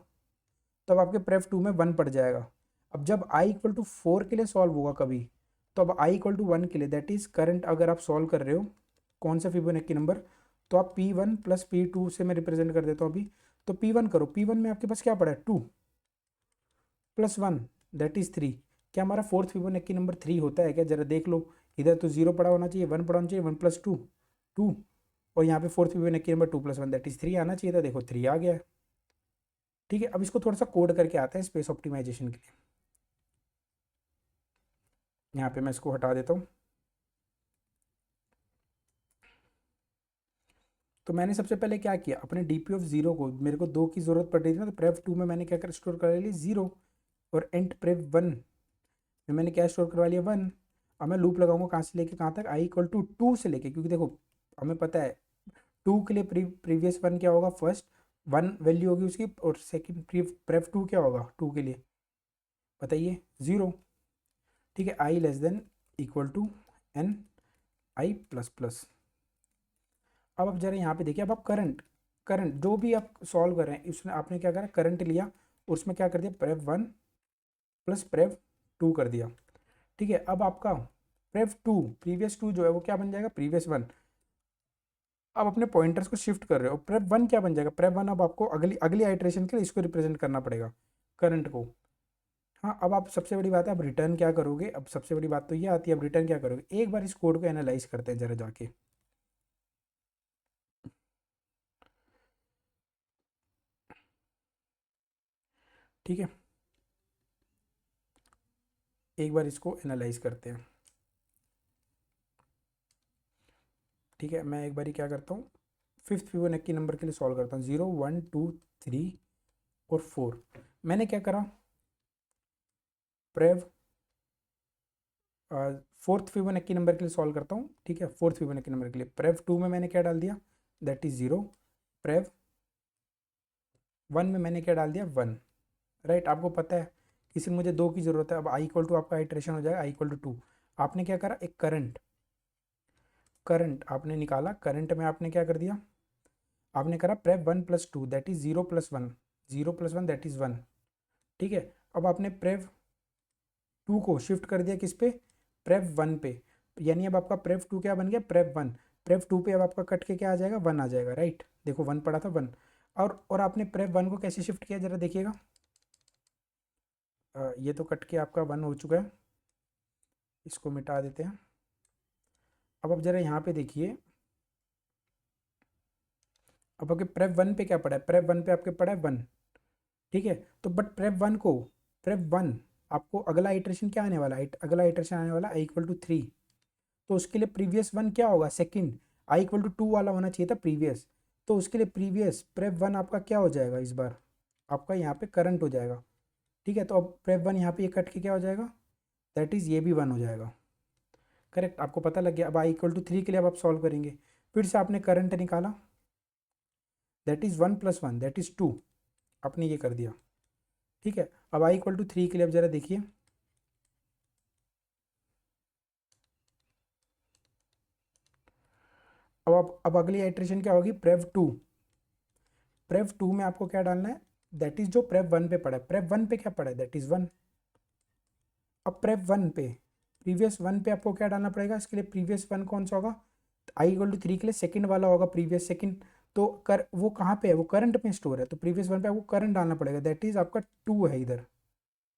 तो अब आपके प्रेव टू में 1 पड़ जाएगा। अब जब i=4 के लिए सॉल्व होगा कभी, तो अब i=1 के लिए दैट इज करंट अगर आप सॉल्व कर रहे हो कौन सा फिबोनाची नंबर, तो आप P1 + P2 से मैं रिप्रेजेंट कर देता हूँ अभी। तो P1 करो, P1 में आपके पास क्या पड़ा है, 2 + 1 दैट इज 3। क्या हमारा फोर्थ फिबोनाची नंबर 3 होता है क्या, जरा देख लो। इधर तो 0 पड़ा होना चाहिए, 1 पड़ा होना चाहिए, 1+2 2, और यहाँ पे fourth Fibonacci number 2+1 that is 3 आना चाहिए था, देखो 3 आ गया है। ठीक है, अब इसको थोड़ा सा कोड करके आता है स्पेस ऑप्टिमाइजेशन के लिए। यहाँ पे मैं इसको हटा देता हूँ। तो मैंने सबसे पहले क्या किया, अपने DP(0) को, मेरे को 2 की जरूरत पड़ रही थी ना, तो प्रेव 2 में मैंने क्या कर स्टोर कर लिया 0, और एंड प्रेव 1 में मैंने क्या स्टोर करवा लिया 1। अब मैं लूप लगाऊंगा कहाँ से लेके कहाँ तक, i=2 से लेके, क्योंकि देखो हमें पता है 2 के लिए प्रीवियस वन क्या होगा, फर्स्ट 1 वैल्यू होगी उसकी, और सेकंड प्रेव 2 क्या होगा 2 के लिए, बताइए 0। ठीक है, i <= n i++। अब आप जरा यहाँ पे देखिए, अब आप करंट करंट जो भी आप सॉल्व कर रहे हैं उसमें आपने क्या करा, करंट लिया और उसमें क्या कर दिया, प्रेव 1 + प्रेव 2 कर दिया। ठीक है, अब आपका प्रेव 2 प्रीवियस टू जो है वो क्या बन जाएगा, प्रीवियस वन। अब अपने पॉइंटर्स को शिफ्ट कर रहे हो, प्रेव 1 क्या बन जाएगा, प्रेव 1 अब आपको अगली अगली आइट्रेशन के लिए इसको रिप्रेजेंट करना पड़ेगा, करंट को। हाँ, अब आप सबसे बड़ी बात है, अब रिटर्न क्या करोगे, अब सबसे बड़ी बात तो ये आती है, अब रिटर्न क्या करोगे, एक बार इस कोड को एनालाइज करते हैं जरा जाके। ठीक है, एक बार इसको एनालाइज करते हैं। ठीक है, मैं एक बारी क्या करता हूँ, फिफ्थ फिबोनाची नंबर के लिए सॉल्व करता हूँ, 0 1 2 3 और 4। मैंने क्या करा, प्रेव फोर्थ फिबोनाची नंबर के लिए सॉल्व करता हूँ। ठीक है, फोर्थ फिबोनाची नंबर के लिए प्रेव 2 में मैंने क्या डाल दिया, दैट इज 0। प्रेव 1 में मैंने क्या डाल दिया, 1, राइट। आपको पता है किसी मुझे 2 की ज़रूरत है, अब i=2 आपका आइट्रेशन हो जाएगा i=2। आपने क्या करा, एक करंट करंट आपने निकाला, करंट में आपने क्या कर दिया, आपने करा प्रेव 1+2 दैट इज 0+1, 0+1 दैट इज 1। ठीक है, अब आपने प्रेव 2 को शिफ्ट कर दिया किस पे, प्रेव 1 पे, यानी अब आपका प्रेव 2 क्या बन गया, प्रेव 1। प्रेव 2 पे अब आपका कट के क्या आ जाएगा, 1 आ जाएगा, राइट। देखो 1 पड़ा था 1। और आपने प्रेव 1 को कैसे शिफ्ट किया जरा देखिएगा, ये तो कट के आपका 1 हो चुका है, इसको मिटा देते हैं। अब आप जरा यहाँ पे देखिए, अब आपके प्रेप वन पे क्या पड़ा है, प्रेप वन पे आपके पड़ा है वन, ठीक है। तो बट प्रेप वन आपको अगला इटरेशन क्या आने वाला है, अगला इटरेशन आने वाला आई इक्वल टू थ्री। तो उसके लिए प्रीवियस वन क्या होगा, second I equal to two वाला होना चाहिए था प्रीवियस। तो उसके लिए प्रीवियस प्रेप वन आपका क्या हो जाएगा, इस बार आपका यहाँ पे करंट हो जाएगा, ठीक है। तो अब प्रेप वन यहाँ पे ये कट के क्या हो जाएगा, दैट इज़ ये भी वन हो जाएगा, करेक्ट। आपको पता लग गया। अब आई इक्वल टू थ्री के लिए अब आप सॉल्व करेंगे, फिर से आपने करंट निकाला, that is one plus one that is two, आपने ये कर दिया, ठीक है। अब आई इक्वल टू थ्री के लिए अब जरा देखिए, अब अगली आइट्रेशन क्या होगी, प्रेप टू। प्रेप टू में आपको क्या डालना है, दैट इज जो प्रेप वन पे पड़ा है, प्रेप वन पे क्या पड़ा है, दैट इज वन। अब प्रेप वन पे प्रीवियस वन पे आपको क्या डालना पड़ेगा, इसके लिए प्रीवियस वन कौन सा होगा, आई इक्वल टू थ्री के लिए सेकंड वाला होगा, प्रीवियस सेकंड। तो कर वो कहाँ पे है, वो करंट में स्टोर है, तो प्रीवियस वन पे आपको करंट डालना पड़ेगा, दैट इज आपका टू है इधर,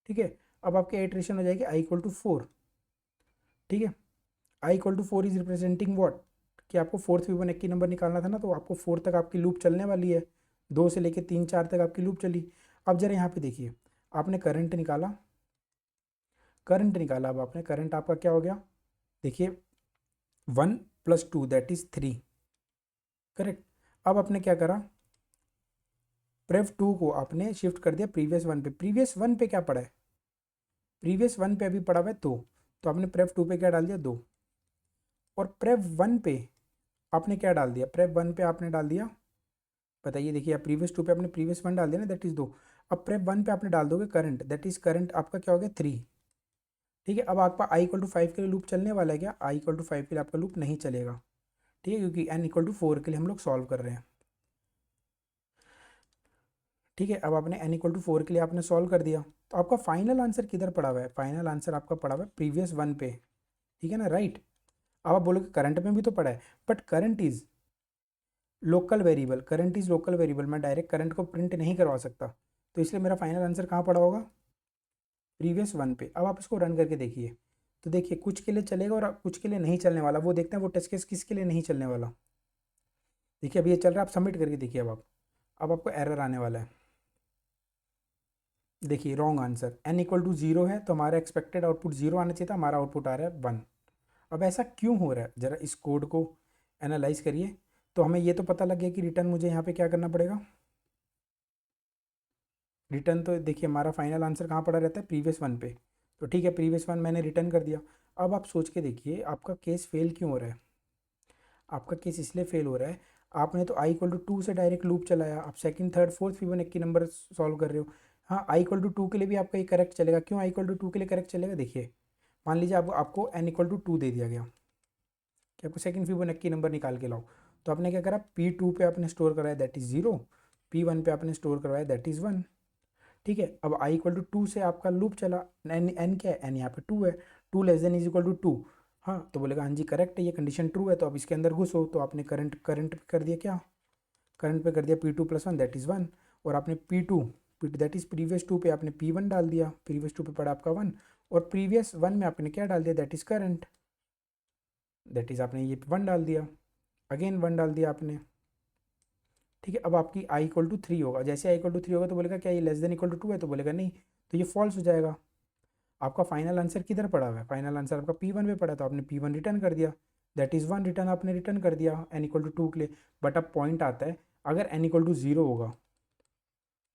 ठीक है। अब आपकी आइट्रेशन हो जाएगी आई इक्वल टू फोर, ठीक है। I equal to four is representing what, कि आपको फोर्थ फिबोनाची नंबर निकालना था ना, तो आपको फोर तक आपकी लूप चलने वाली है, दो से लेके तीन चार तक आपकी लूप चली। अब जरा यहाँ पे देखिए, आपने करंट निकाला, अब आपने करंट आपका क्या हो गया, देखिए one plus two that is three, correct. अब आपने क्या करा, प्रेव टू को आपने शिफ्ट कर दिया प्रीवियस वन पे, प्रीवियस वन पे क्या पड़ा है, प्रीवियस वन पे अभी पड़ा हुआ है दो, तो आपने प्रेव टू पे क्या डाल दिया, दो। और प्रेव वन पे आपने क्या डाल दिया, प्रेप वन पे आपने डाल दिया, बताइए, देखिए आप प्रीवियस टू पे आपने प्रीवियस वन डाल दिया ना, दैट इज दो। अब प्रेप वन पे आपने डाल दोगे करंट, दैट इज करंट आपका क्या हो गया, थ्री, ठीक है। अब आपका आई इक्वल टू फाइव के लिए लूप चलने वाला है क्या, आई इक्वल टू फाइव के लिए आपका लूप नहीं चलेगा, ठीक है, क्योंकि एन इक्वल टू फोर के लिए हम लोग सॉल्व कर रहे हैं, ठीक है। अब आपने एन इक्वल टू फोर के लिए आपने सॉल्व कर दिया, तो आपका फाइनल आंसर किधर पड़ा हुआ है, फाइनल आंसर आपका पड़ा हुआ है प्रीवियस वन पे, ठीक है ना, राइट। अब आप बोलोगे करंट में भी तो पड़ा है, but current is local variable, current is local variable, मैं डायरेक्ट करंट को प्रिंट नहीं करवा सकता, तो इसलिए मेरा फाइनल आंसर कहाँ पड़ा होगा, प्रीवियस वन पे। अब आप इसको रन करके देखिए, तो देखिए कुछ के लिए चलेगा और कुछ के लिए नहीं चलने वाला, वो देखते हैं वो टेस्ट केस किसके लिए नहीं चलने वाला। देखिए अभी ये चल रहा है, आप सबमिट करके देखिए, अब आपको एरर आने वाला है, देखिए wrong answer, N equal to zero है, तो हमारा एक्सपेक्टेड आउटपुट जीरो आना चाहिए था, हमारा आउटपुट आ रहा है वन। अब ऐसा क्यों हो रहा है, ज़रा इस कोड को एनालाइज करिए। तो हमें ये तो पता लग गया कि रिटर्न मुझे यहाँ पे क्या करना पड़ेगा, रिटर्न तो देखिए हमारा फाइनल आंसर कहाँ पड़ा रहता है, प्रीवियस वन पे, तो ठीक है प्रीवियस वन मैंने रिटर्न कर दिया। अब आप सोच के देखिए आपका केस फेल क्यों हो रहा है, आपका केस इसलिए फेल हो रहा है, आपने तो आई इक्वल टू टू से डायरेक्ट लूप चलाया, आप second third fourth Fibonacci number solve कर रहे हो। हाँ आई इक्वल टू टू के लिए भी आपका ये करेक्ट चलेगा, क्यों आई इक्वल टू टू के लिए करेक्ट चलेगा, देखिए मान लीजिए आपको एन इक्वल टू टू दे दिया गया कि आपको सेकंड फिबोनाची नंबर निकाल के लाओ, तो आपने क्या करा, पी टू पे आपने स्टोर कराया that is zero, P one पे आपने स्टोर करवाया दैट इज़ वन, ठीक है। अब आई इक्वल टू टू से आपका लूप चला, एन क्या है, एन यहाँ पे टू है, two less than is equal to two, हाँ तो बोलेगा हाँ जी करेक्ट है, ये कंडीशन ट्रू है, तो अब इसके अंदर घुसो, तो आपने करंट पे कर दिया क्या, करंट पे कर दिया P two plus one that is one, और आपने P two that is previous two पे आपने पी वन डाल दिया, प्रीवियस टू पे पड़ा आपका वन, और प्रीवियस वन में आपने क्या डाल दिया, that is current, that is आपने ये वन डाल दिया, अगेन वन डाल दिया आपने, ठीक है। अब आपकी आई इक्वल टू थ्री होगा, जैसे आई इक्वल टू थ्री होगा तो बोलेगा क्या ये less than equal to two है, तो बोलेगा नहीं, तो ये फॉल्स हो जाएगा। आपका फाइनल आंसर किधर पड़ा हुआ है, फाइनल आंसर आपका पी वन पे पड़ा, तो आपने पी वन रिटर्न कर दिया, दैट इज़ वन रिटर्न आपने रिटर्न कर दिया एन इक्वल टू टू के लिए। बट अब पॉइंट आता है, अगर एन इक्वल टू जीरो होगा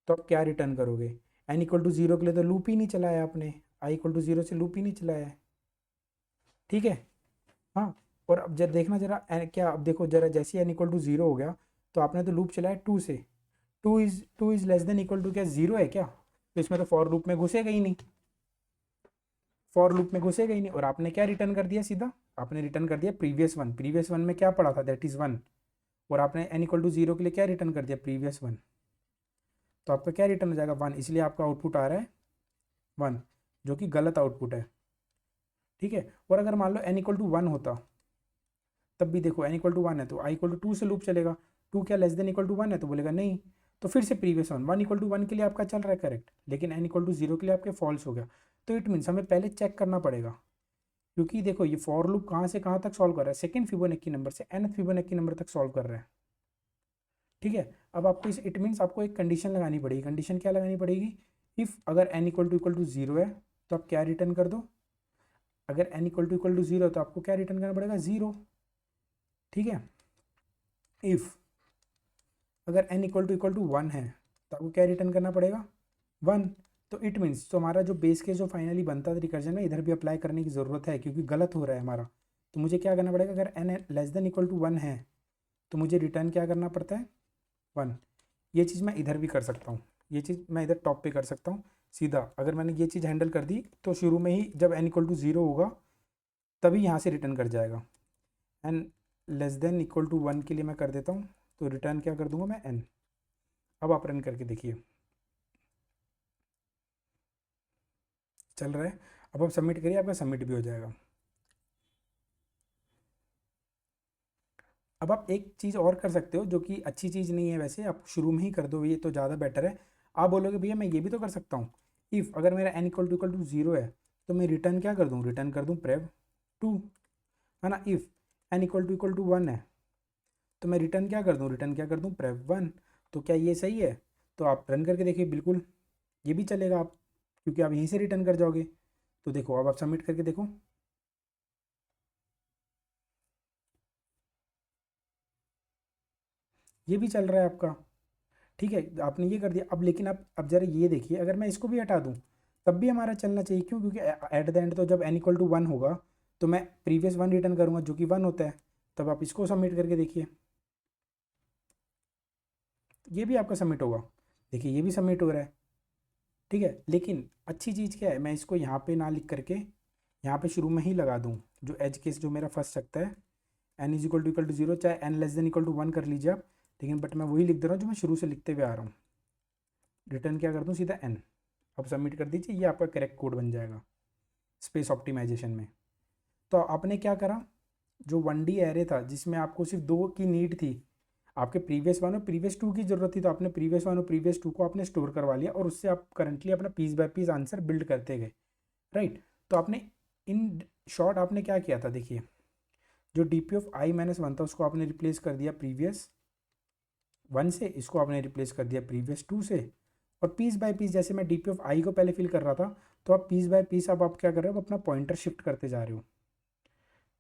तो आप क्या रिटर्न करोगे, एन इक्वल टू जीरो के लिए तो लूप ही नहीं चलाया आपने, आई इक्वल टू जीरो से लूप ही नहीं चलाया है, ठीक है। हाँ, और अब जब देखना जरा क्या, अब देखो जरा जैसे एन इक्वल टू जीरो हो गया, तो आपने तो लूप चलाया टू से, two is less than equal to क्या जीरो है क्या, तो इसमें तो फॉर लूप में घुसेगा ही नहीं, फॉर लूप में घुसेगा ही नहीं, और आपने क्या रिटर्न कर दिया सीधा, आपने रिटर्न कर दिया प्रीवियस वन में क्या पड़ा था, दैट इज़ वन, और आपने एन इक्वल टू जीरो के लिए क्या रिटर्न कर दिया, प्रीवियस वन, तो आपका क्या रिटर्न हो जाएगा, वन, इसलिए आपका आउटपुट आ रहा है वन, जो कि गलत आउटपुट है, ठीक है। और अगर मान लो एन इक्वल टू वन होता, तब भी देखो एन इक्वल टू वन है तो आई इक्वल टू टू से लूप चलेगा, टू क्या less than equal to one है, तो बोलेगा नहीं, तो फिर से previous one equal to one के लिए आपका चल रहा है करेक्ट, लेकिन एन इक्वल टू जीरो के लिए आपके फॉल्स हो गया, तो इट मीन्स हमें पहले चेक करना पड़ेगा, क्योंकि देखो ये फॉर लूप कहाँ से कहाँ तक सॉल्व कर रहा है, सेकंड फिबोनाची नंबर से nth फिबोनाची नंबर तक सॉल्व कर रहा है, ठीक है। अब आपको इस इट मीन्स आपको एक कंडीशन लगानी पड़ेगी। कंडीशन क्या लगानी पड़ेगी? इफ़ अगर n इक्वल टू ज़ीरो है तो आप क्या रिटर्न कर दो? अगर n इक्वल टू ज़ीरो तो आपको क्या रिटर्न करना पड़ेगा? ज़ीरो। ठीक है। इफ़ अगर n इक्वल टू वन है तो आपको क्या रिटर्न करना पड़ेगा? वन। तो इट मीन्स तो हमारा जो बेस केस जो फाइनली बनता था रिकर्जन में, इधर भी अप्लाई करने की ज़रूरत है क्योंकि गलत हो रहा है हमारा। तो मुझे क्या करना पड़ेगा? अगर n less than equal to one है तो मुझे रिटर्न क्या करना पड़ता है? वन। ये चीज़ मैं इधर भी कर सकता हूँ, ये चीज़ मैं इधर टॉप पे कर सकता हूँ सीधा। अगर मैंने ये चीज़ हैंडल कर दी तो शुरू में ही जब n इक्वल टू ज़ीरो होगा तभी यहाँ से रिटर्न कर जाएगा। n less than equal to one के लिए मैं कर देता हूँ, तो रिटर्न क्या कर दूंगा मैं? n। अब आप रन करके देखिए, चल रहा है। अब आप सबमिट करिए, आपका सबमिट भी हो जाएगा। अब आप एक चीज़ और कर सकते हो जो कि अच्छी चीज़ नहीं है वैसे, आप शुरू में ही कर दो, ये तो ज़्यादा बेटर है। आप बोलोगे भैया मैं ये भी तो कर सकता हूँ, इफ़ अगर मेरा n इक्वल टू ज़ीरो है तो मैं रिटर्न क्या कर दूँ? रिटर्न कर दूँ प्रेव टू, है ना। If n equal to one है तो मैं रिटर्न क्या कर दूँ? रिटर्न क्या कर दूँ? प्रेव वन। तो क्या ये सही है? तो आप रन करके देखिए, बिल्कुल ये भी चलेगा आप, क्योंकि आप यहीं से रिटर्न कर जाओगे। तो देखो अब आप सबमिट करके देखो, ये भी चल रहा है आपका। ठीक है, आपने ये कर दिया। अब लेकिन आप अब जरा ये देखिए, अगर मैं इसको भी हटा दूँ तब भी हमारा चलना चाहिए। क्यों? क्योंकि एट द एंड तो जब n इक्वल टू वन होगा तो मैं प्रीवियस वन रिटर्न करूँगा जो कि वन होता है। तब आप इसको सबमिट करके देखिए, ये भी आपका सबमिट होगा। देखिए ये भी सबमिट हो रहा है। ठीक है, लेकिन अच्छी चीज़ क्या है, मैं इसको यहाँ पे ना लिख करके यहाँ पे शुरू में ही लगा दूँ, जो एज केस जो मेरा फर्स्ट सकता है n is equal to zero, चाहे n less than equal to one कर लीजिए आप। लेकिन बट मैं वही लिख दे रहा हूँ जो मैं शुरू से लिखते हुए आ रहा हूँ। रिटर्न क्या कर दूँ? सीधा n। अब सबमिट कर दीजिए, ये आपका करेक्ट कोड बन जाएगा स्पेस ऑप्टिमाइजेशन में। तो आपने क्या करा, जो वन डी एरे था जिसमें आपको सिर्फ दो की नीड थी, आपके प्रीवियस वन और प्रीवियस टू की ज़रूरत थी, तो आपने प्रीवियस वन और प्रीवियस टू को आपने स्टोर करवा लिया और उससे आप करंटली अपना piece by piece answer build करते गए, राइट। तो आपने इन शॉर्ट आपने क्या किया था, देखिए जो D P of I minus one था उसको आपने रिप्लेस कर दिया प्रीवियस वन से, इसको आपने रिप्लेस कर दिया प्रीवियस टू से। और पीस बाय पीस जैसे मैं डी पी ऑफ आई को पहले फिल कर रहा था, तो आप पीस बाय पीस अब आप क्या कर रहे हो? अपना पॉइंटर शिफ्ट करते जा रहे हो,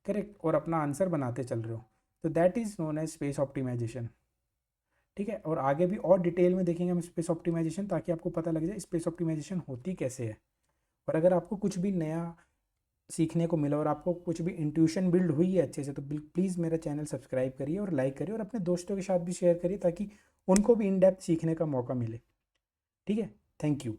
करेक्ट, और अपना आंसर बनाते चल रहे हो। तो that is known as space optimisation. ठीक है, और आगे भी और डिटेल में देखेंगे हम स्पेस ऑप्टिमाइजेशन, ताकि आपको पता लग जाए स्पेस ऑप्टिमाइजेशन होती कैसे है। और अगर आपको कुछ भी नया सीखने को मिला और आपको कुछ भी इंट्यूशन बिल्ड हुई है अच्छे से, तो प्लीज़ मेरा चैनल सब्सक्राइब करिए और लाइक करिए और अपने दोस्तों के साथ भी शेयर करिए ताकि उनको भी इन डेप्थ सीखने का मौका मिले। ठीक है, थैंक यू।